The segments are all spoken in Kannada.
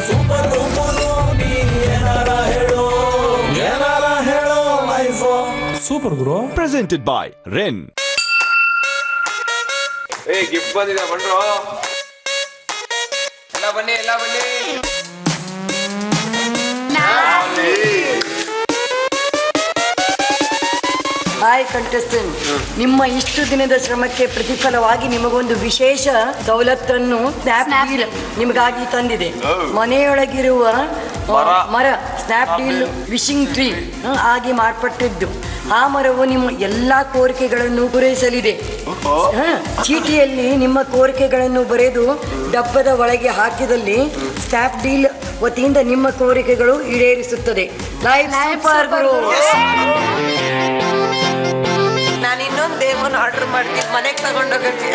ಸೂಪರ್ ಗುರು ನೀ ಏನಾರ ಹೇಳೋ ಲೈಫ್ ಸೂಪರ್ ಗುರು. Presented by Ren. ಗಿಫ್ಟ್ ಬಂದಿದೆ ಬನ್ರೋ. ಎಲ್ಲ ಬನ್ನಿ. ಹಾಯ್ ಕಂಟೆಸ್ಟೆಂಟ್, ನಿಮ್ಮ ಇಷ್ಟು ದಿನದ ಶ್ರಮಕ್ಕೆ ಪ್ರತಿಫಲವಾಗಿ ನಿಮಗೊಂದು ವಿಶೇಷ ಸವಲತ್ತನ್ನು ಸ್ನ್ಯಾಪ್ಡೀಲ್ ನಿಮಗಾಗಿ ತಂದಿದೆ. ಮನೆಯೊಳಗಿರುವ ಮರ ಸ್ನ್ಯಾಪ್ಡೀಲ್ ವಿಶಿಂಗ್ ಟ್ರೀ ಆಗಿ ಮಾರ್ಪಟ್ಟಿದ್ದು. ಆ ಮರವು ನಿಮ್ಮ ಎಲ್ಲಾ ಕೋರಿಕೆಗಳನ್ನು ಪೂರೈಸಲಿದೆ. ಚೀಟಿಯಲ್ಲಿ ನಿಮ್ಮ ಕೋರಿಕೆಗಳನ್ನು ಬರೆದು ಡಬ್ಬದ ಒಳಗೆ ಹಾಕಿದಲ್ಲಿ ಸ್ನ್ಯಾಪ್ಡೀಲ್ ವತಿಯಿಂದ ನಿಮ್ಮ ಕೋರಿಕೆಗಳು ಈಡೇರಿಸುತ್ತದೆ. ಲೈಫ್ ಸೂಪರ್ ಗುರು. ನಾನು ಇನ್ನೊಂದು ದೇವನ ಆರ್ಡರ್ ಮಾಡ್ತೀನಿ, ಮನೆಗೆ ತಗೊಂಡೋಗಕ್ಕೆ.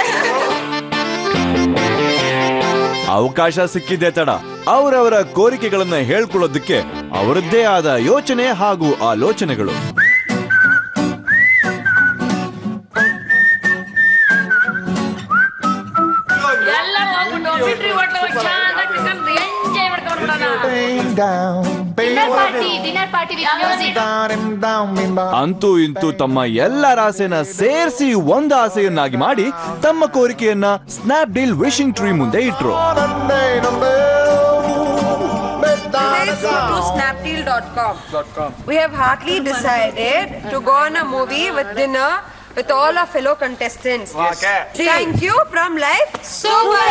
ಅವಕಾಶ ಸಿಕ್ಕಿದೆ ತಡ. ಅವರವರ ಕೋರಿಕೆಗಳನ್ನ ಹೇಳ್ಕೊಳ್ಳೋದಕ್ಕೆ ಅವರದ್ದೇ ಆದ ಯೋಚನೆ ಹಾಗೂ ಆಲೋಚನೆಗಳು. ಅಂತೂ ಇಂತೂ ತಮ್ಮ ಎಲ್ಲ ಆಸೆನ ಸೇರಿಸಿ ಒಂದು ಆಸೆಯನ್ನಾಗಿ ಮಾಡಿ ತಮ್ಮ ಕೋರಿಕೆಯನ್ನ ಸ್ನ್ಯಾಪ್ಡೀಲ್ ವಿಶಿಂಗ್ ಟ್ರೀ ಮುಂದೆ ಇಟ್ರು. Snapdeal.com. We have hardly decided to go on a movie with dinner with all our fellow contestants. Okay. Thank you from Life Super.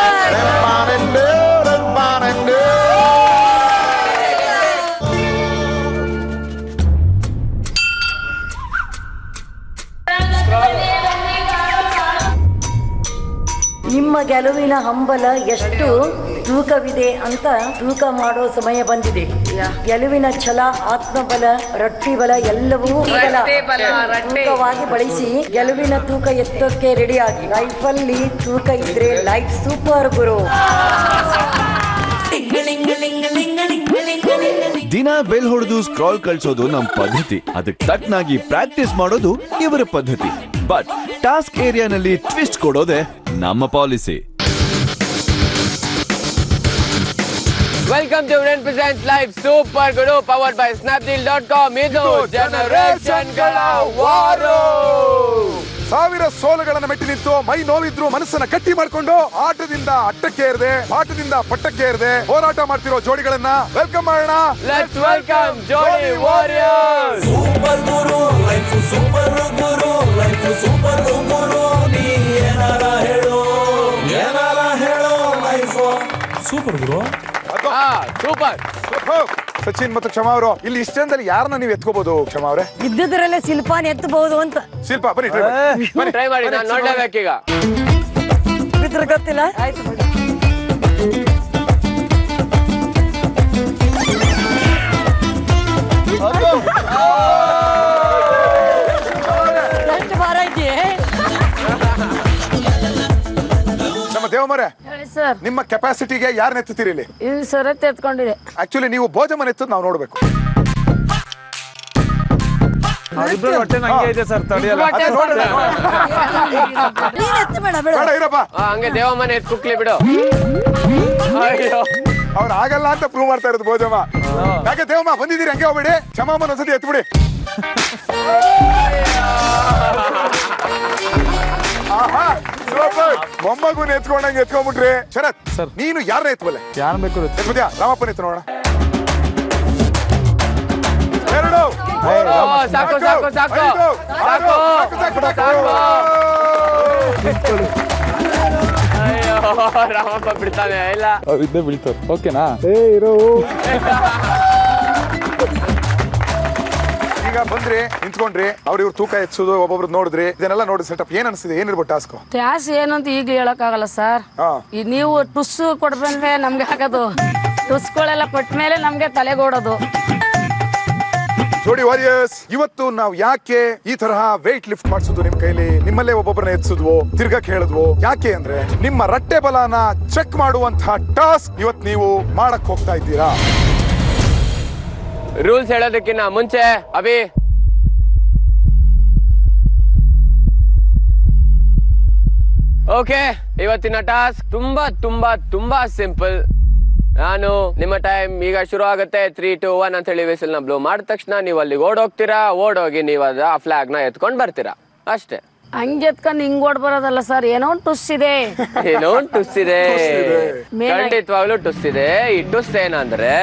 ನಿಮ್ಮ ಗೆಲುವಿನ ಹಂಬಲ ಎಷ್ಟು ತೂಕವಿದೆ ಅಂತ ತೂಕ ಮಾಡೋ ಸಮಯ ಬಂದಿದೆ. ಗೆಲುವಿನ ಛಲ, ಆತ್ಮಬಲ, ರಟ್ಟಿ ಬಲ ಎಲ್ಲವೂ ತೂಕವಾಗಿ ಬಳಸಿ ಗೆಲುವಿನ ತೂಕ ಎತ್ತೋಕೆ ರೆಡಿಯಾಗಿ. ಲೈಫಲ್ಲಿ ತೂಕ ಇದ್ರೆ ಲೈಫ್ ಸೂಪರ್ ಗುರು. ದಿನ ಬೆಲ್ ಹೊಡೆದು ಸ್ಕ್ರಾಲ್ ಕಳ್ಸೋದು ನಮ್ ಪದ್ಧತಿ. ಅದಕ್ಕೆ ತಕ್ಕನಾಗಿ ಪ್ರಾಕ್ಟೀಸ್ ಮಾಡೋದು ಇವರ ಪದ್ಧತಿ. ಬಟ್ ಟಾಸ್ಕ್ ಏರಿಯಾನಲ್ಲಿ ಟ್ವಿಸ್ಟ್ ಕೊಡೋದೆ ನಮ್ಮ policy. Welcome to Ren presents live super ಗುರು ಪವರ್ಡ್ ಬೈ Snapdeal.com. ಇದು ಜನರೇಷನ್ಗಳ ವಾರು. ಸಾವಿರ ಸೋಲುಗಳನ್ನು ಮೆಟ್ಟಿ ನಿಂತು ಮೈ ನೋವಿದ್ರು ಮನಸ್ಸನ್ನ ಗಟ್ಟಿ ಮಾಡ್ಕೊಂಡು ಆಟದಿಂದ ಅಟ್ಟಕ್ಕೆ ಏರಿದೆ, ಆಟದಿಂದ ಪಟ್ಟಕ್ಕೆ ಏರಿದೆ ಹೋರಾಟ ಮಾಡ್ತಿರೋ ಜೋಡಿಗಳನ್ನ ವೆಲ್ಕಮ್ ಮಾಡೋಣ. ಲೆಟ್ಸ್ ವೆಲ್ಕಮ್ ಜೋಡಿ ವಾರಿಯರ್ಸ್. ಸೂಪರ್ ಗುರು ಲೈಫ್ ಸೂಪರ್ ಗುರು ಲೈಫ್ ಸೂಪರ್ ಗುರು ನೀ ಏನಾರ ಹೇಳೋ ಲೈಫ್ ಸೂಪರ್ ಗುರು. ಸೂಪರ್. ಸಚಿನ್ ಮತ್ತು ಕ್ಷಮಾ ಅವರು ಇಲ್ಲಿ ಇಷ್ಟಂದಲ್ಲಿ ಯಾರನ್ನ ನೀವು ಎತ್ಕೋಬಹುದು? ಕ್ಷಮಾ ಅವರೇ, ಇದ್ದುದ್ರಲ್ಲೇ ಶಿಲ್ಪಾನ್ ಎತ್ತಬಹುದು ಅಂತ. ಶಿಲ್ಪ ಬನ್ನಿ ಟ್ರೈ ಮಾಡಿ, ನಾನು ನೋಡ್ಲೇಬೇಕೀಗ. ಬಿದ್ರೆ ಗೊತ್ತಿಲ್ಲ. ಆಯ್ತು ಎಷ್ಟು ಭಾರ ಐತಿ ನಮ್ಮ ದೇವಮರೆ, ಸರ್, ನಿಮ್ಮ ಕೆಪಾಸಿಟಿಗೆ ಯಾರನ್ನ ಎತ್ತುತ್ತೀರಿ ಇಲ್ಲಿ? ಇದು ಸರತ್ ಎತ್ಕೊಂಡಿದೆ. ಆಕ್ಚುಲಿ ನೀವು ಭೋಜಮನ್ ಎತ್ತದ್ ನಾವು ನೋಡ್ಬೇಕು. ಹಂಗೆ ದೇವಮ್ಮನ ಎತ್ ಕುಕ್ಲಿ ಬಿಡು. ಅವ್ರು ಆಗಲ್ಲ ಅಂತ ಪ್ರೂವ್ ಮಾಡ್ತಾ ಇರೋದು ಭೋಜಮ್ಮ. ಯಾಕೆ ದೇವಮ್ಮ ಬಂದಿದ್ದೀರಿ, ಹಂಗೆ ಹೋಗ್ಬೇಡಿ. ಕ್ಷಮಾಮನ್ ಒಂದ್ಸತಿ ಎತ್ಬಿಡಿ. ಮೊಮ್ಮಗುನ ಎತ್ಕೊಂಡಂಗೆ ಎತ್ಕೊಂಡ್ಬಿಟ್ರಿ. ಶರತ್ ಸರ್, ನೀನು ಯಾರನ್ನ ಎತ್ಬಲ್ಲೆ? ಯಾರು ಬೇಕು ಎತ್ಬಿದ್ಯಾ? ರಾಮಪ್ಪನ ಎತ್ತು ನೋಡೋಣ. ಎರಡು, ಸಾಕು ಸಾಕು ಸಾಕು ಅಯ್ಯೋ, ರಾಮಪ್ಪ ಬಿಡ್ತಾನೆ ಇಲ್ಲ. ಇದ್ದೇ ಬೀಳ್ತಾರೆ. ಓಕೆನಾ? ಈಗ ಬಂದ್ರಿ, ನಿಂತ್ಕೊಂಡ್ರಿ, ಇವ್ರ ತೂಕ ಎತ್ಸೋದು ಒಬ್ಬೊಬ್ರು ನೋಡಿದ್ರಿ, ಇದನ್ನೆಲ್ಲ ನೋಡಿ ಸೆಟಪ್ ಏನ್ ಅನ್ಸಿದೆ? ಏನಿರ್ಬೋದು ಟಾಸ್ಕ್? ಟ್ಯಾಸ್ ಏನಂತ ಈಗ ಹೇಳಕ್ ಆಗಲ್ಲ ಸರ್. ನೀವು ಟುಸ್ ಕೊಡ್ಬಂದ್ರೆ ನಮ್ಗೆ ಆಗೋದು, ಟುಸ್ಗಳೆಲ್ಲ ಕೊಟ್ಮೇಲೆ ನಮ್ಗೆ ತಲೆಗೋಡೋದು. ಜೋಡಿ ವಾರಿಯರ್ಸ್, ಇವತ್ತು ನಾವು ಯಾಕೆ ಈ ತರಹ ವೆಯ್ಟ್ ಲಿಫ್ಟ್ ಮಾಡಿಸೋದು ನಿಮ್ ಕೈಲಿ, ನಿಮ್ಮಲ್ಲೇ ಒಬ್ಬೊಬ್ಬರನ್ನ ಎತ್ಸಿದ್ವು, ತಿರ್ಗಕ್ ಹೇಳಿದ್ವು? ಯಾಕೆ ಅಂದ್ರೆ ನಿಮ್ಮ ರಟ್ಟೆ ಬಲನ ಚೆಕ್ ಮಾಡುವಂತಹ ಟಾಸ್ಕ್ ಇವತ್ತು ನೀವು ಮಾಡಕ್ ಹೋಗ್ತಾ ಇದ್ದೀರಾ. ರೂಲ್ಸ್ ಹೇಳೋದಕ್ಕಿಂತ ಮುಂಚೆ ಅಭಿ, ಓಕೆ, ಇವತ್ತಿನ ಟಾಸ್ಕ್ ತುಂಬಾ ತುಂಬಾ ತುಂಬಾ ಸಿಂಪಲ್. ನಾನು ನಿಮ್ಮ ಟೈಮ್ ಈಗ ಶುರು ಆಗುತ್ತೆ 3, 2, 1 ಅಂತ ಹೇಳಿ ವಿಸಿಲ್ ನ ಬ್ಲೋ ಮಾಡಿದ ತಕ್ಷಣ ನೀವು ಅಲ್ಲಿ ಓಡೋಗ್ತೀರಾ. ಓಡೋಗಿ ನೀವು ಆ ಫ್ಲಾಗ್ ನ ಎತ್ಕೊಂಡ್ ಬರ್ತೀರಾ ಅಷ್ಟೇ. ಹಂಗೆ ಎತ್ಕೊಂಡು ಹಿಂಗ್ ಓಡ್ ಬರೋದಲ್ಲ ಸರ್, ಏನೋ ಒಂದು ಟುಸ್ ಇದೆ. ಏನೋ ಒಂದು ಟುಸ್ ಇದೆ, ಖಂಡಿತವಾಗ್ಲೂ ಟುಸ್ ಇದೆ. ಈ ಟುಸ್ ಏನಂದ್ರೆ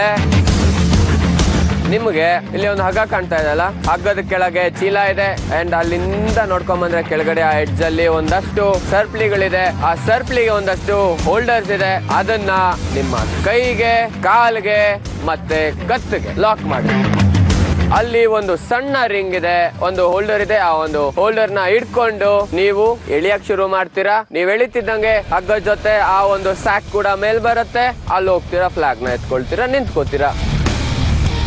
ನಿಮ್ಗೆ ಇಲ್ಲಿ ಒಂದು ಹಗ್ಗ ಕಾಣ್ತಾ ಇದೆಯಲ್ಲ, ಹಗ್ಗದ ಕೆಳಗೆ ಚೀಲ ಇದೆ ಅಂಡ್ ಅಲ್ಲಿಂದ ನೋಡ್ಕೊಂಡ್ ಬಂದ್ರೆ ಕೆಳಗಡೆ ಆ ಎಡ್ಜ್ ಅಲ್ಲಿ ಒಂದಷ್ಟು ಸರ್ಪ್ಲಿಗಳಿದೆ. ಆ ಸರ್ಪ್ಲಿಗೆ ಒಂದಷ್ಟು ಹೋಲ್ಡರ್ಸ್ ಇದೆ. ಅದನ್ನ ನಿಮ್ಮ ಕೈಗೆ, ಕಾಲ್ಗೆ ಮತ್ತೆ ಕತ್ತಿಗೆ ಲಾಕ್ ಮಾಡಿ. ಅಲ್ಲಿ ಒಂದು ಸಣ್ಣ ರಿಂಗ್ ಇದೆ, ಒಂದು ಹೋಲ್ಡರ್ ಇದೆ. ಆ ಒಂದು ಹೋಲ್ಡರ್ ನ ಇಟ್ಕೊಂಡು ನೀವು ಎಳಿಯಕ್ ಶುರು ಮಾಡ್ತೀರಾ. ನೀವ್ ಎಳಿತಿದ್ದಂಗೆ ಹಗ್ಗದ ಜೊತೆ ಆ ಒಂದು ಸ್ಯಾಕ್ ಕೂಡ ಮೇಲ್ ಬರುತ್ತೆ. ಅಲ್ಲಿ ಹೋಗ್ತೀರಾ, ಫ್ಲಾಗ್ ನ ಎತ್ಕೊಳ್ತೀರಾ, ನಿಂತ್ಕೋತೀರಾ.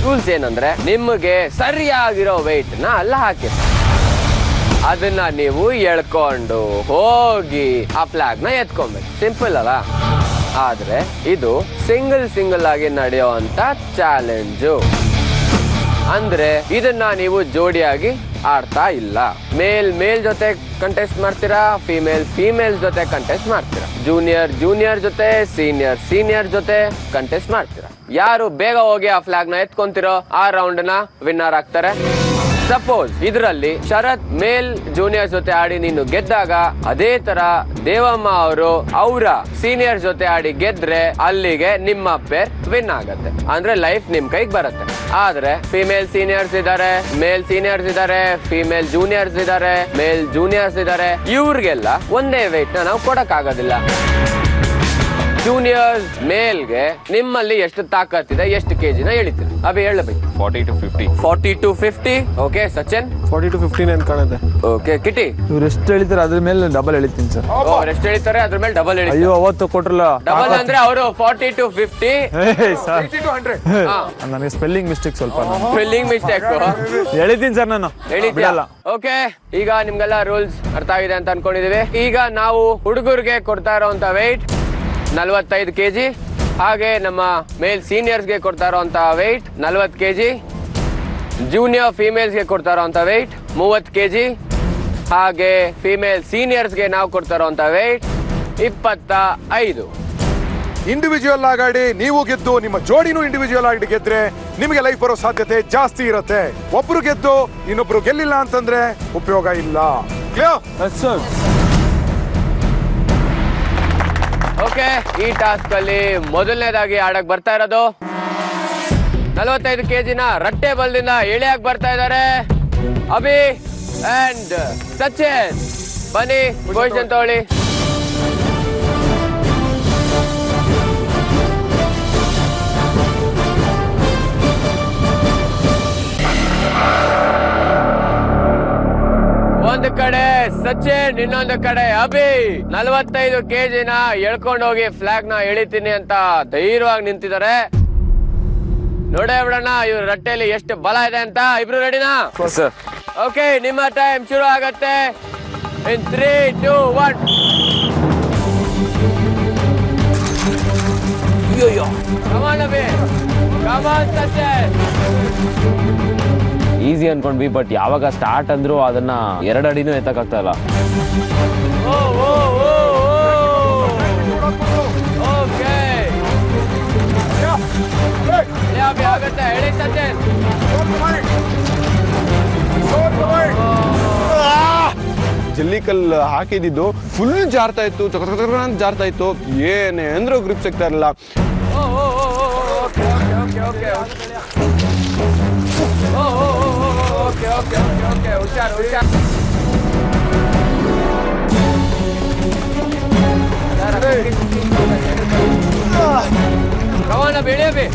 ರೂಲ್ಸ್ ಏನಂದ್ರೆ ನಿಮಗೆ ಸರಿಯಾಗಿರೋ ವೆಯ್ಟ್ ನ ಅಲ್ಲ ಹಾಕಿ, ಅದನ್ನ ನೀವು ಎಳ್ಕೊಂಡು ಹೋಗಿ ಆ ಫ್ಲಾಗ್ ನ ಎತ್ಕೊಬೇಕು. ಸಿಂಪಲ್ ಅಲ್ಲ? ಆದ್ರೆ ಇದು ಸಿಂಗಲ್ ಆಗಿ ನಡೆಯುವಂತ ಚಾಲೆಂಜು. ಅಂದ್ರೆ ಇದನ್ನ ನೀವು ಜೋಡಿಯಾಗಿ ಆಡ್ತಾ ಇಲ್ಲ. ಮೇಲ್ ಜೊತೆ ಕಂಟೆಸ್ಟ್ ಮಾಡ್ತೀರಾ, ಫೀಮೇಲ್ ಜೊತೆ ಕಂಟೆಸ್ಟ್ ಮಾಡ್ತೀರಾ, ಜೂನಿಯರ್ ಜೊತೆ, ಸೀನಿಯರ್ ಜೊತೆ ಕಂಟೆಸ್ಟ್ ಮಾಡ್ತೀರಾ. ಯಾರು ಬೇಗ ಹೋಗಿ ಆ ಫ್ಲಾಗ್ ನ ಎತ್ಕೊಂತಿರೋ ಆ ರೌಂಡ್ ನ ವಿನ್ನರ್ ಆಗ್ತಾರೆ. ಸಪೋಸ್ ಇದರಲ್ಲಿ ಶರತ್ ಮೇಲ್ ಜೂನಿಯರ್ ಜೊತೆ ಆಡಿ ನೀನು ಗೆದ್ದಾಗ, ಅದೇ ತರ ದೇವಮ್ಮ ಅವರು ಅವರ ಸೀನಿಯರ್ ಜೊತೆ ಆಡಿ ಗೆದ್ರೆ ಅಲ್ಲಿಗೆ ನಿಮ್ಮ ಪೇರ್ ವಿನ್ ಆಗತ್ತೆ. ಅಂದ್ರೆ ಲೈಫ್ ನಿಮ್ ಕೈಗೆ ಬರುತ್ತೆ. ಆದ್ರೆ ಫಿಮೇಲ್ ಸೀನಿಯರ್ಸ್ ಇದಾರೆ, ಮೇಲ್ ಸೀನಿಯರ್ಸ್ ಇದಾರೆ, ಫಿಮೇಲ್ ಜೂನಿಯರ್ಸ್ ಇದಾರೆ, ಮೇಲ್ ಜೂನಿಯರ್ಸ್ ಇದಾರೆ. ಇವ್ರಿಗೆಲ್ಲ ಒಂದೇ ವೆಯ್ಟ್ ನ ನಾವು ಕೊಡಕ್ ಆಗೋದಿಲ್ಲ. ಜೂನಿಯರ್ಸ್ ಮೇಲ್ಗೆ ನಿಮ್ಮಲ್ಲಿ ಎಷ್ಟು ತಾಕತ್ತಿದೆ, ಎಷ್ಟು ಕೆಜಿನ ಎಳಿತೀರಿ? ಅಭಿ ಹೇಳಬೇಕು. 40 to 50. ಓಕೆ ಸಚಿನ್ 40 to 50 ಅಂತ ಕಾಣುತ್ತೆ. ಓಕೆ ಕಿಟಿ ಇವ್ರು ಎಷ್ಟು ಎಳಿತಾರೆ ಅದ್ರ ಮೇಲೆ ಡಬಲ್ ಎಳಿತೀನಿ ಸರ್. ಅವ್ರು ಎಷ್ಟು ಎಳಿತಾರೆ ಅದ್ರ ಮೇಲೆ ಡಬಲ್ ಎಳಿ. ಅಯ್ಯೋ ಅವತ್ತು ಕೊಟ್ರಲ್ಲ ಡಬಲ್ ಅಂದ್ರೆ ಅವರು 40 to 50. ನನಗೆ ಸ್ಪೆಲ್ಲಿಂಗ್ ಮಿಸ್ಟೇಕ್ ಸ್ವಲ್ಪ. ಸ್ಪೆಲ್ಲಿಂಗ್ ಮಿಸ್ಟೇಕ್ ಎಳಿತೀನಿ ಸರ್ ನಾನು. ಎಳಿತಿಲ್ಲ. ಓಕೆ ಈಗ ನಿಮ್ಗೆಲ್ಲ ರೂಲ್ಸ್ ಅರ್ಥ ಆಗಿದೆ ಅಂತ ಅನ್ಕೊಂಡಿದೀವಿ. ಈಗ ನಾವು ಹುಡುಗರಿಗೆ ಕೊಡ್ತಾ ಇರೋಂತ ವೆಯ್ಟ್ 45 kg. ಹಾಗೆ ನಮ್ಮ ಮೇಲ್ ಸೀನಿಯರ್ಸ್ಗೆ ಕೊಡ್ತಾ ಇರೋಂತ ವೆಯ್ಟ್ 40 kg. ಜೂನಿಯರ್ ಫಿಮೇಲ್ಸ್ಗೆ ಕೊಡ್ತಾ ಇರೋಂತ ವೆಯ್ಟ್ 30 kg. ಹಾಗೆ ಫಿಮೇಲ್ ಸೀನಿಯರ್ಸ್ಗೆ ನಾವು ಕೊಡ್ತಾ ಇರೋಂತ ವೆಯ್ಟ್ 25. ಇಂಡಿವಿಜುವಲ್ ಆಗಾಡಿ ನೀವು ಗೆದ್ದು ನಿಮ್ಮ ಜೋಡಿನೂ ಇಂಡಿವಿಜುವಲ್ ಆಗಿ ಗೆದ್ರೆ ನಿಮಗೆ ಲೈಫ್ ಬರೋ ಸಾಧ್ಯತೆ ಜಾಸ್ತಿ ಇರುತ್ತೆ. ಒಬ್ರು ಗೆದ್ದು ಇನ್ನೊಬ್ರು ಗೆಲ್ಲಿಲ್ಲ ಅಂತಂದ್ರೆ ಉಪಯೋಗ ಇಲ್ಲ. ಕ್ಲಿಯರ್? ಓಕೆ, ಈ ಟಾಸ್ಕ್ ಅಲ್ಲಿ ಮೊದಲನೇದಾಗಿ ಆಡಕ್ ಬರ್ತಾ ಇರೋದು 45 kg ನ ರಟ್ಟೆ ಬಲ್ದಿಂದ ಎಳೆಯಾಗಿ ಬರ್ತಾ ಇದ್ದಾರೆ ಅಭಿ ಅಂಡ್ ಸಚಿನ್. ಬನ್ನಿ ಪೊಸಿಷನ್ ತಗೊಳ್ಳಿ. ಒಂದು ಕಡೆ ಸಚಿನ್, ಇನ್ನೊಂದು ಕಡೆ ಅಭಿ 45 kg ನ ಎಳ್ಕೊಂಡು ಹೋಗಿ ಫ್ಲಾಗ್ ನ ಎಳಿತೀನಿ ಅಂತ ಧೈರ್ಯವಾಗಿ ನಿಂತಿದ್ದಾರೆ. ನೋಡೇ ಬಿಡೋಣ ಇವ್ರ ರಟ್ಟೆಯಲ್ಲಿ ಎಷ್ಟು ಬಲ ಇದೆ ಅಂತ. ಇಬ್ರು ರೆಡಿನಾ? ಓಕೆ, ನಿಮ್ಮ ಟೈಮ್ ಶುರು ಆಗತ್ತೆ in 3, 2, 1. Come on Abhi, come on Sachin. Easy ಅನ್ಕೊಂಡ್ವಿ, ಬಟ್ ಯಾವಾಗ ಸ್ಟಾರ್ಟ್ ಅಂದ್ರು ಅದನ್ನ 2 ಅಡಿನೂ ಎತ್ತಕ್ಕಾಗ್ತಾ ಇಲ್ಲ. ಜಲ್ಲಿಕಲ್ ಹಾಕಿದ್ದು ಫುಲ್ ಜಾರ್ತಾ ಇತ್ತು, ಜಾರ್ತಾ ಇತ್ತು. ಏನೇ ಅಂದ್ರೂ ಗ್ರಿಪ್ ಸಿಗ್ತಾ ಇರಲಿಲ್ಲ. ಕವಾನ ಬೆಳೆಯಬೇ.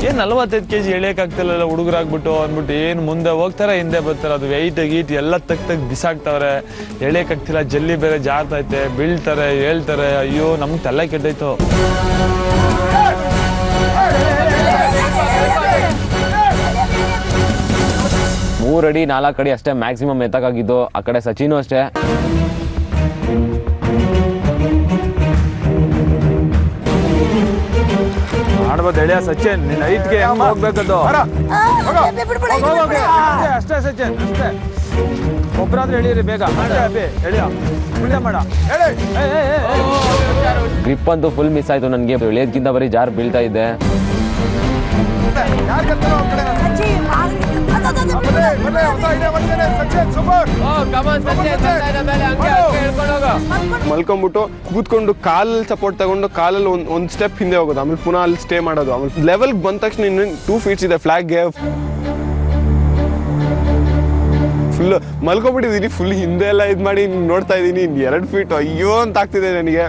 ಏನ್ 45 kg ಎಳೆಯಕ್ಕಾಗ್ತಿಲ್ಲ ಹುಡುಗರಾಗ್ಬಿಟ್ಟು ಅಂದ್ಬಿಟ್ಟು ಏನ್ ಮುಂದೆ ಹೋಗ್ತಾರೆ ಹಿಂದೆ ಬರ್ತಾರೆ. ಅದು ವೆಯ್ಟ್ ಗೀಟ್ ಎಲ್ಲ ತಗ್ ಬಿಸಾಕ್ತವ್ರೆ. ಎಳೆಯಕ್ಕಾಗ್ತಿಲ್ಲ, ಜಲ್ಲಿ ಬೇರೆ ಜಾರ್ತೈತೆ, ಬೀಳ್ತಾರೆ, ಹೇಳ್ತಾರೆ. ಅಯ್ಯೋ ನಮ್ಗೆ ತಲೆ ಕೆಟ್ಟೈತು. ಮೂರು ಅಡಿ 4 ಅಡಿ ಅಷ್ಟೇ ಮ್ಯಾಕ್ಸಿಮಮ್ ಎತ್ತಕ್ಕಾಗಿದ್ದು. ಆ ಕಡೆ ಸಚಿನು ಅಷ್ಟೇ. ಮಾಡ್ಬೋದು ಎಳೆಯ ಸಚಿನ್ ನಿನ್ನ ಐಟ್ಗೆ ಹೆಂಗ್ ಹೋಗ್ಬೇಕದು ಅಷ್ಟೇ ಸಚಿನ್ ಅಷ್ಟೇ ಒಬ್ಬರಾದ್ರೂ ಎಳೀರಿ ಬೇಗ ಅಷ್ಟೇ ಅಭಿ ಎಳೆಯ ಮುಂದೆ ಮಾಡ ಗ್ರಿಪ್ ಅಂತೂ ಫುಲ್ ಮಿಸ್ ಆಯ್ತು ನನಗೆ ಎಳೆಯೋದ್ಕಿಂತ ಬರೀ ಜಾರ್ ಬೀಳ್ತಾ ಇದ್ದೆ ಮಲ್ಕೊಂಡ್ಬಿಟ್ಟು ಕೂತ್ಕೊಂಡು ಕಾಲಲ್ಲಿ ಸಪೋರ್ಟ್ ತಗೊಂಡು ಕಾಲಲ್ಲಿ ಒಂದ್ ಸ್ಟೆಪ್ ಹಿಂದೆ ಹೋಗೋದು ಆಮೇಲೆ ಪುನಃ ಅಲ್ಲಿ ಸ್ಟೇ ಮಾಡೋದು ಆಮೇಲೆ ಲೆವೆಲ್ ಬಂದ ತಕ್ಷಣ ಇನ್ನು 2 feet ಇದೆ ಫ್ಲಾಗ್ಗೆ ಫುಲ್ ಮಲ್ಕೊಂಡ್ಬಿಟ್ಟಿದೀನಿ ಫುಲ್ ಹಿಂದೆ ಎಲ್ಲ ಇದ್ ಮಾಡಿ ನೋಡ್ತಾ ಇದೀನಿ 2 feet ಅಯ್ಯೋ ಅಂತ ಆಗ್ತಿದೆ ನನಗೆ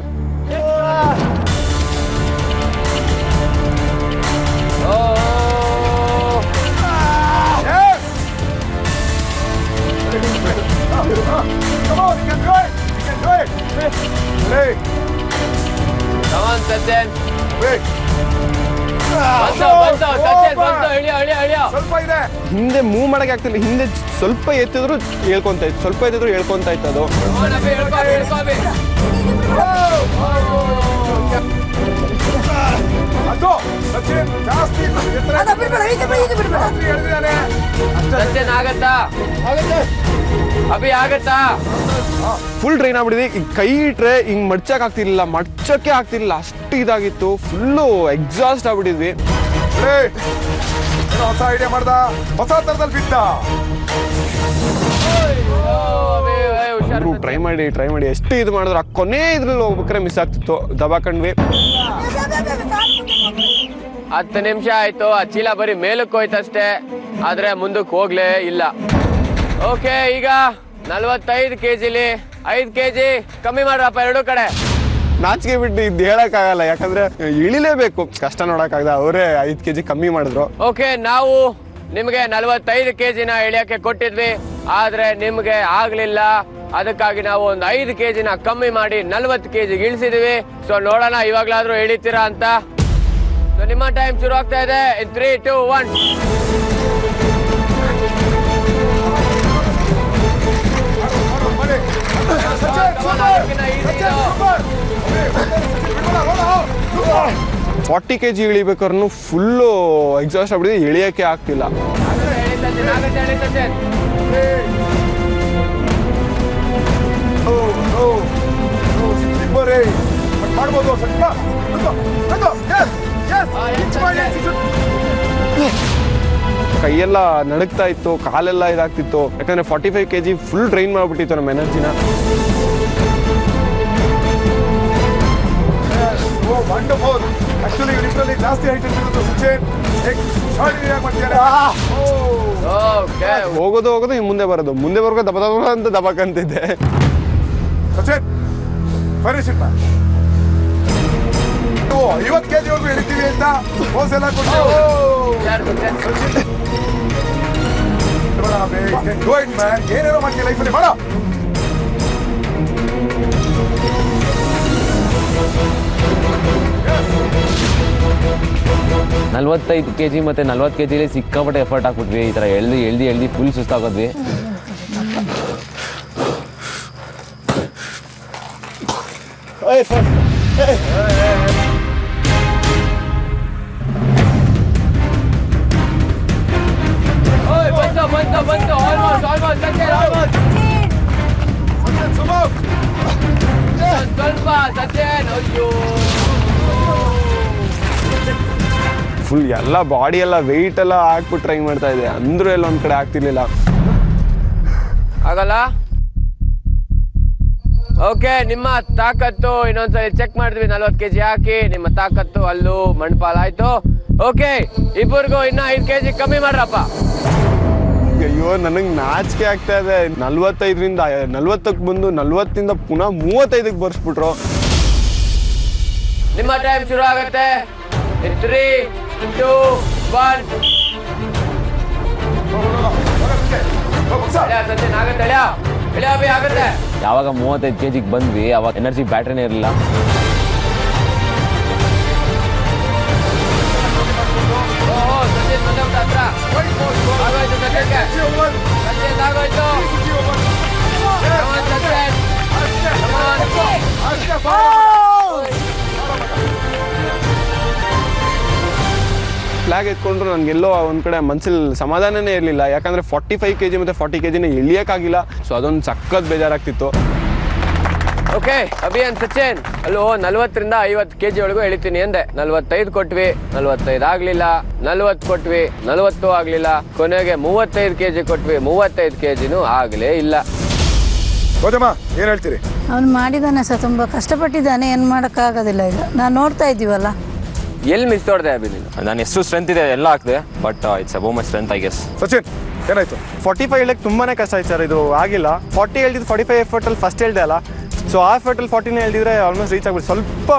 ಹಿಂದೆ ಮೂವ್ ಮಾಡಕ್ಕೆ ಆಗ್ತಿಲ್ಲ ಹಿಂದೆ ಸ್ವಲ್ಪ ಎತ್ತಿದ್ರು ಹೇಳ್ಕೊಂತ ಇತ್ತು ಸ್ವಲ್ಪ ಎತ್ತಿದ್ರು ಹೇಳ್ಕೊಂತ ಇತ್ತು ಅದು ಫುಲ್ ಟ್ರೈನ್ ಆಗ್ಬಿಟ್ಟಿದೆ ಈಗ ಕೈ ಇಟ್ರೆ ಹಿಂಗ್ ಮಡ್ಚಕ್ ಆಗ್ತಿರ್ಲಿಲ್ಲ ಮಡ್ಚಕ್ಕೆ ಆಗ್ತಿರ್ಲಿಲ್ಲ ಅಷ್ಟು ಇದಾಗಿತ್ತು ಫುಲ್ಲು ಎಕ್ಸಾಸ್ಟ್ ಆಗ್ಬಿಟ್ಟಿದ್ವಿ ಹೊಸ ಐಡಿಯಾ ಮಾಡ್ದ ಹೊಸ ತರದಲ್ಲಿ ಬಿದ್ದ ಟ್ರೈ ಮಾಡಿ ಎಷ್ಟು ಇದು ಮಾಡಿದ್ರು ಆ ಕೊನೆ ಇದ್ರಲ್ಲಿ ಹೋಗ್ಬೇಕಾರೆ ಮಿಸ್ ಆಗ್ತಿತ್ತು ದಬಾಕಂಡ್ವಿ 10 ನಿಮಿಷ ಆಯ್ತು ಆ ಚೀಲ ಬರೀ ಮೇಲಕ್ಕೆ ಹೋಯ್ತಷ್ಟೇ ಆದ್ರೆ ಮುಂದಕ್ಕೆ ಹೋಗ್ಲೇ ಇಲ್ಲ ಓಕೆ ಈಗ 45 kg 5 kg ಕಮ್ಮಿ ಮಾಡ್ರಪ್ಪ 2 ಕಡೆ ನಾಚಿಕೆ ಬಿಟ್ಟು ಇದು ಹೇಳಕ್ ಆಗಲ್ಲ ಯಾಕಂದ್ರೆ ಇಳಿಲೇಬೇಕು ಕಷ್ಟ ನೋಡಕ್ಕಾಗದ ಅವರೇ 5 kg ಕಮ್ಮಿ ಮಾಡಿದ್ರು ಓಕೆ ನಾವು ನಿಮ್ಗೆ 45 kg ನ ಇಳಿಯಕ್ಕೆ ಕೊಟ್ಟಿದ್ವಿ ಆದ್ರೆ ನಿಮ್ಗೆ ಆಗ್ಲಿಲ್ಲ ಅದಕ್ಕಾಗಿ ನಾವು ಒಂದು 5 kg ನ ಕಮ್ಮಿ ಮಾಡಿ 40 kg ಇಳಿಸಿದೀವಿ ಸೊ ನೋಡೋಣ ಇವಾಗ್ಲಾದ್ರೂ ಇಳಿತೀರಾ ಅಂತ ಸೊ ನಿಮ್ಮ ಟೈಮ್ ಶುರು ಆಗ್ತಾ ಇದೆ 3 2 40 kg ಇಳಿಬೇಕಾದ್ರೂ ಫುಲ್ಲು ಎಕ್ಸಾಸ್ಟ್ ಆಗ್ಬಿಟ್ಟಿದೆ ಇಳಿಯಕ್ಕೆ ಆಗ್ತಿಲ್ಲ ಮಾಡ್ಬೋದು ಕೈಯೆಲ್ಲ ನಡುಗ್ತಾ ಇತ್ತು ಕಾಲೆಲ್ಲ ಇದಾಗ್ತಿತ್ತು ಯಾಕಂದ್ರೆ 45 kg ಫುಲ್ ಡ್ರೈನ್ ಮಾಡ್ಬಿಟ್ಟಿತ್ತು ನಮ್ಮ ಎನರ್ಜಿನ ಆಕ್ಚುಲಿ ಇವ್ರಿಬ್ರಲ್ಲಿ ಜಾಸ್ತಿ ಹೈಟ್ ಇರ್ತಿರೋದು ಸಚಿನ್ ಹೋಗೋದು ಮುಂದೆ ಬರೋದು ಮುಂದೆ ಬರೋದು ದಬ ಅಂತ ದಬಾಕಂತಿದ್ದೆ ಸಚಿನ್ ಫಿನಿಶ್ ಇಟ್ 50 kg ವರ್ಗು ಇಳಿತೀವಿ ಅಂತ ಹೋಸೆಲ್ಲ ಏನೇನೋ ಮಾಡ್ತೀವಿ ಲೈಫಲ್ಲಿ ಮಾಡ 45 kg ಮತ್ತೆ 40 kg ಸಿಕ್ಕಾಪಟ್ಟೆ ಎಫರ್ಟ್ ಹಾಕ್ಬಿಟ್ವಿ ಈ ತರ ಎಳ್ದಿ ಫುಲ್ ಸುಸ್ತಾಗೋದ್ವಿ ಫುಲ್ ಎಲ್ಲ ಬಾಡಿ ಎಲ್ಲ ವೆಯ್ಟ್ ಎಲ್ಲ ಹಾಕ್ಬಿಟ್ಟು ಟ್ರೈ ಮಾಡ್ತಾ ಇದೆ ಅಂದ್ರೂ ಎಲ್ಲ ಒಂದ್ ಕಡೆ ಆಗ್ತಿರ್ಲಿಲ್ಲ ಆಗಲ್ಲ ಓಕೆ ನಿಮ್ಮ ತಾಕತ್ತು ಇನ್ನೊಂದ್ಸರಿ ಚೆಕ್ ಮಾಡಿದ್ವಿ 40 kg ಹಾಕಿ ನಿಮ್ಮ ತಾಕತ್ತು ಅಲ್ಲೂ ಮಣ್ಪಾಲಾಯ್ತು ಓಕೆ ಇಬ್ಬರಿಗೂ ಇನ್ನ 5 kg ಕಮ್ಮಿ ಮಾಡ್ರಪ್ಪ ಅಯ್ಯೋ ನನಗೆ ನಾಚಿಕೆ ಆಗ್ತಾ ಇದೆ 45ರಿಂದ 40ಕ್ಕೆ ಬಂದು 40ಇಂದ ಪುನಃ 35ಕ್ಕೆ ಬರ್ಸ್ಬಿಟ್ರು ನಿಮ್ಮ ಟೈಮ್ ಶುರು ಆಗುತ್ತೆ 3 2 1 ಸಚಿನ್ ಆಗುತ್ತೆ ಆಗುತ್ತೆ ಯಾವಾಗ 35 kg ಬಂದ್ವಿ ಅವಾಗ ಎನರ್ಜಿ ಬ್ಯಾಟ್ರಿನೇ ಇರಲಿಲ್ಲ ಫ್ಲಾಗ್ ಎತ್ಕೊಂಡ್ರು ನನಗೆಲ್ಲೋ ಒಂದು ಕಡೆ ಮನಸ್ಸಲ್ಲಿ ಸಮಾಧಾನನೇ ಇರಲಿಲ್ಲ. ಯಾಕಂದರೆ 45 kg ಮತ್ತು 40 kgನ ಇಳಿಯೋಕ್ಕಾಗಿಲ್ಲ. ಸೊ ಅದೊಂದು ಸಖತ್ ಬೇಜಾರಾಗ್ತಿತ್ತು. ಓಕೆ ಅಭಿಯಾನ್ ಸಚಿನ್ ಅಲ್ಲೋ 40ರಿಂದ 50 kg ಒಳಗೂ ಎಳಿತೀನಿ ಅಂದೆ. 45 ಕೊಟ್ವಿ, 45 ಆಗ್ಲಿಲ್ಲ. 40 ಕೊಟ್ವಿ, 40 ಆಗ್ಲಿಲ್ಲ. ಕೊನೆಗೆ 35 kg ಕೊಟ್ವಿ, 35 kgನೂ ಆಗ್ಲೇ ಇಲ್ಲ. ಏನ್ ಹೇಳ್ತೀರಿ? ಅವ್ನು ಮಾಡಿದಾನೆ ಸರ್, ತುಂಬಾ ಕಷ್ಟಪಟ್ಟಿದ್ದಾನೆ, ಏನ್ ಮಾಡೋಕ್ಕಾಗೋದಿಲ್ಲ. ಈಗ ನಾನು ನೋಡ್ತಾ ಇದ್ದೀವಲ್ಲ. ಎಲ್ಲಿ ಮಿಸ್ ಹೊಡ್ದೆ ಅಭಿ ನೀನು? ನಾನು ಎಷ್ಟು ಸ್ಟ್ರೆಂತ್ ಇದೆ ಎಲ್ಲ ಹಾಕಿದೆ, but it's above my strength I guess. Sachin ಏನಾಯ್ತು? 45 ಹೇಳಕ್ಕೆ ತುಂಬಾನೇ ಕಷ್ಟ ಆಯ್ತು ಸರ್. ಇದು ಆಗಿಲ್ಲ. 40 ಹೇಳ್ತಿದ್ದು 45 ಎಫರ್ಟಲ್ಲಿ ಫಸ್ಟ್ ಹೇಳ್ದೆ ಅಲ್ಲ, ಸೊ ಆ ಎಫರ್ಟಲ್ಲಿ 40ನೇ ಹೇಳ್ತಿದ್ರೆ ಆಲ್ಮೋಸ್ಟ್ ರೀಚ್ ಆಗ್ಬಿಟ್ಟು ಸ್ವಲ್ಪ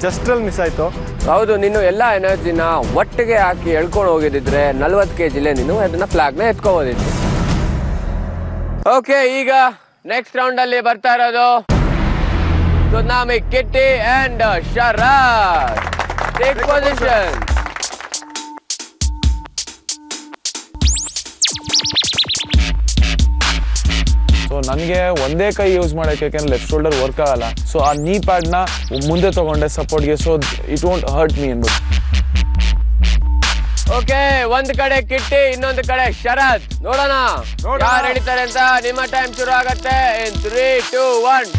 ಜಸ್ಟ್ರಲ್ಲಿ ಮಿಸ್ ಆಯಿತು. ಹೌದು, ನೀನು ಎಲ್ಲ ಎನರ್ಜಿನ ಒಟ್ಟಿಗೆ ಹಾಕಿ ಎಳ್ಕೊಂಡು ಹೋಗಿದ್ದಿದ್ರೆ 40 kgಲೇ ನೀನು ಅದನ್ನ ಫ್ಲಾಗ್ನ ಎತ್ಕೋಬೋದಿತ್ತು. ಓಕೆ, ಈಗ ನೆಕ್ಸ್ಟ್ ರೌಂಡ್ ಅಲ್ಲಿ ಬರ್ತಾ ಇರೋದು Tsunami Kitty and Sharath. Take position. So ನನಗೆ ಒಂದೇ ಕೈ ಯೂಸ್ ಮಾಡೋಕ್ಕೆ, ಯಾಕೆಂದ್ರೆ ಲೆಫ್ಟ್ ಶೋಲ್ಡರ್ ವರ್ಕ್ ಆಗಲ್ಲ. ಸೊ ಆ ನೀ ಪ್ಯಾಡ್ನ ಮುಂದೆ ತಗೊಂಡೆ ಸಪೋರ್ಟ್ಗೆ, so it won't hurt me ಅನ್ಬಿಟ್ಟು. ಓಕೆ, ಒಂದ್ ಕಡೆ ಕಿಟ್ಟಿ, ಇನ್ನೊಂದು ಕಡೆ ಶರತ್. ನೋಡೋಣ ಯಾರು ಎಳಿತಾರೆ ಅಂತ. ನಿಮ್ಮ ಟೈಮ್ ಶುರು ಆಗತ್ತೆ ಇನ್ 3, 2, 1.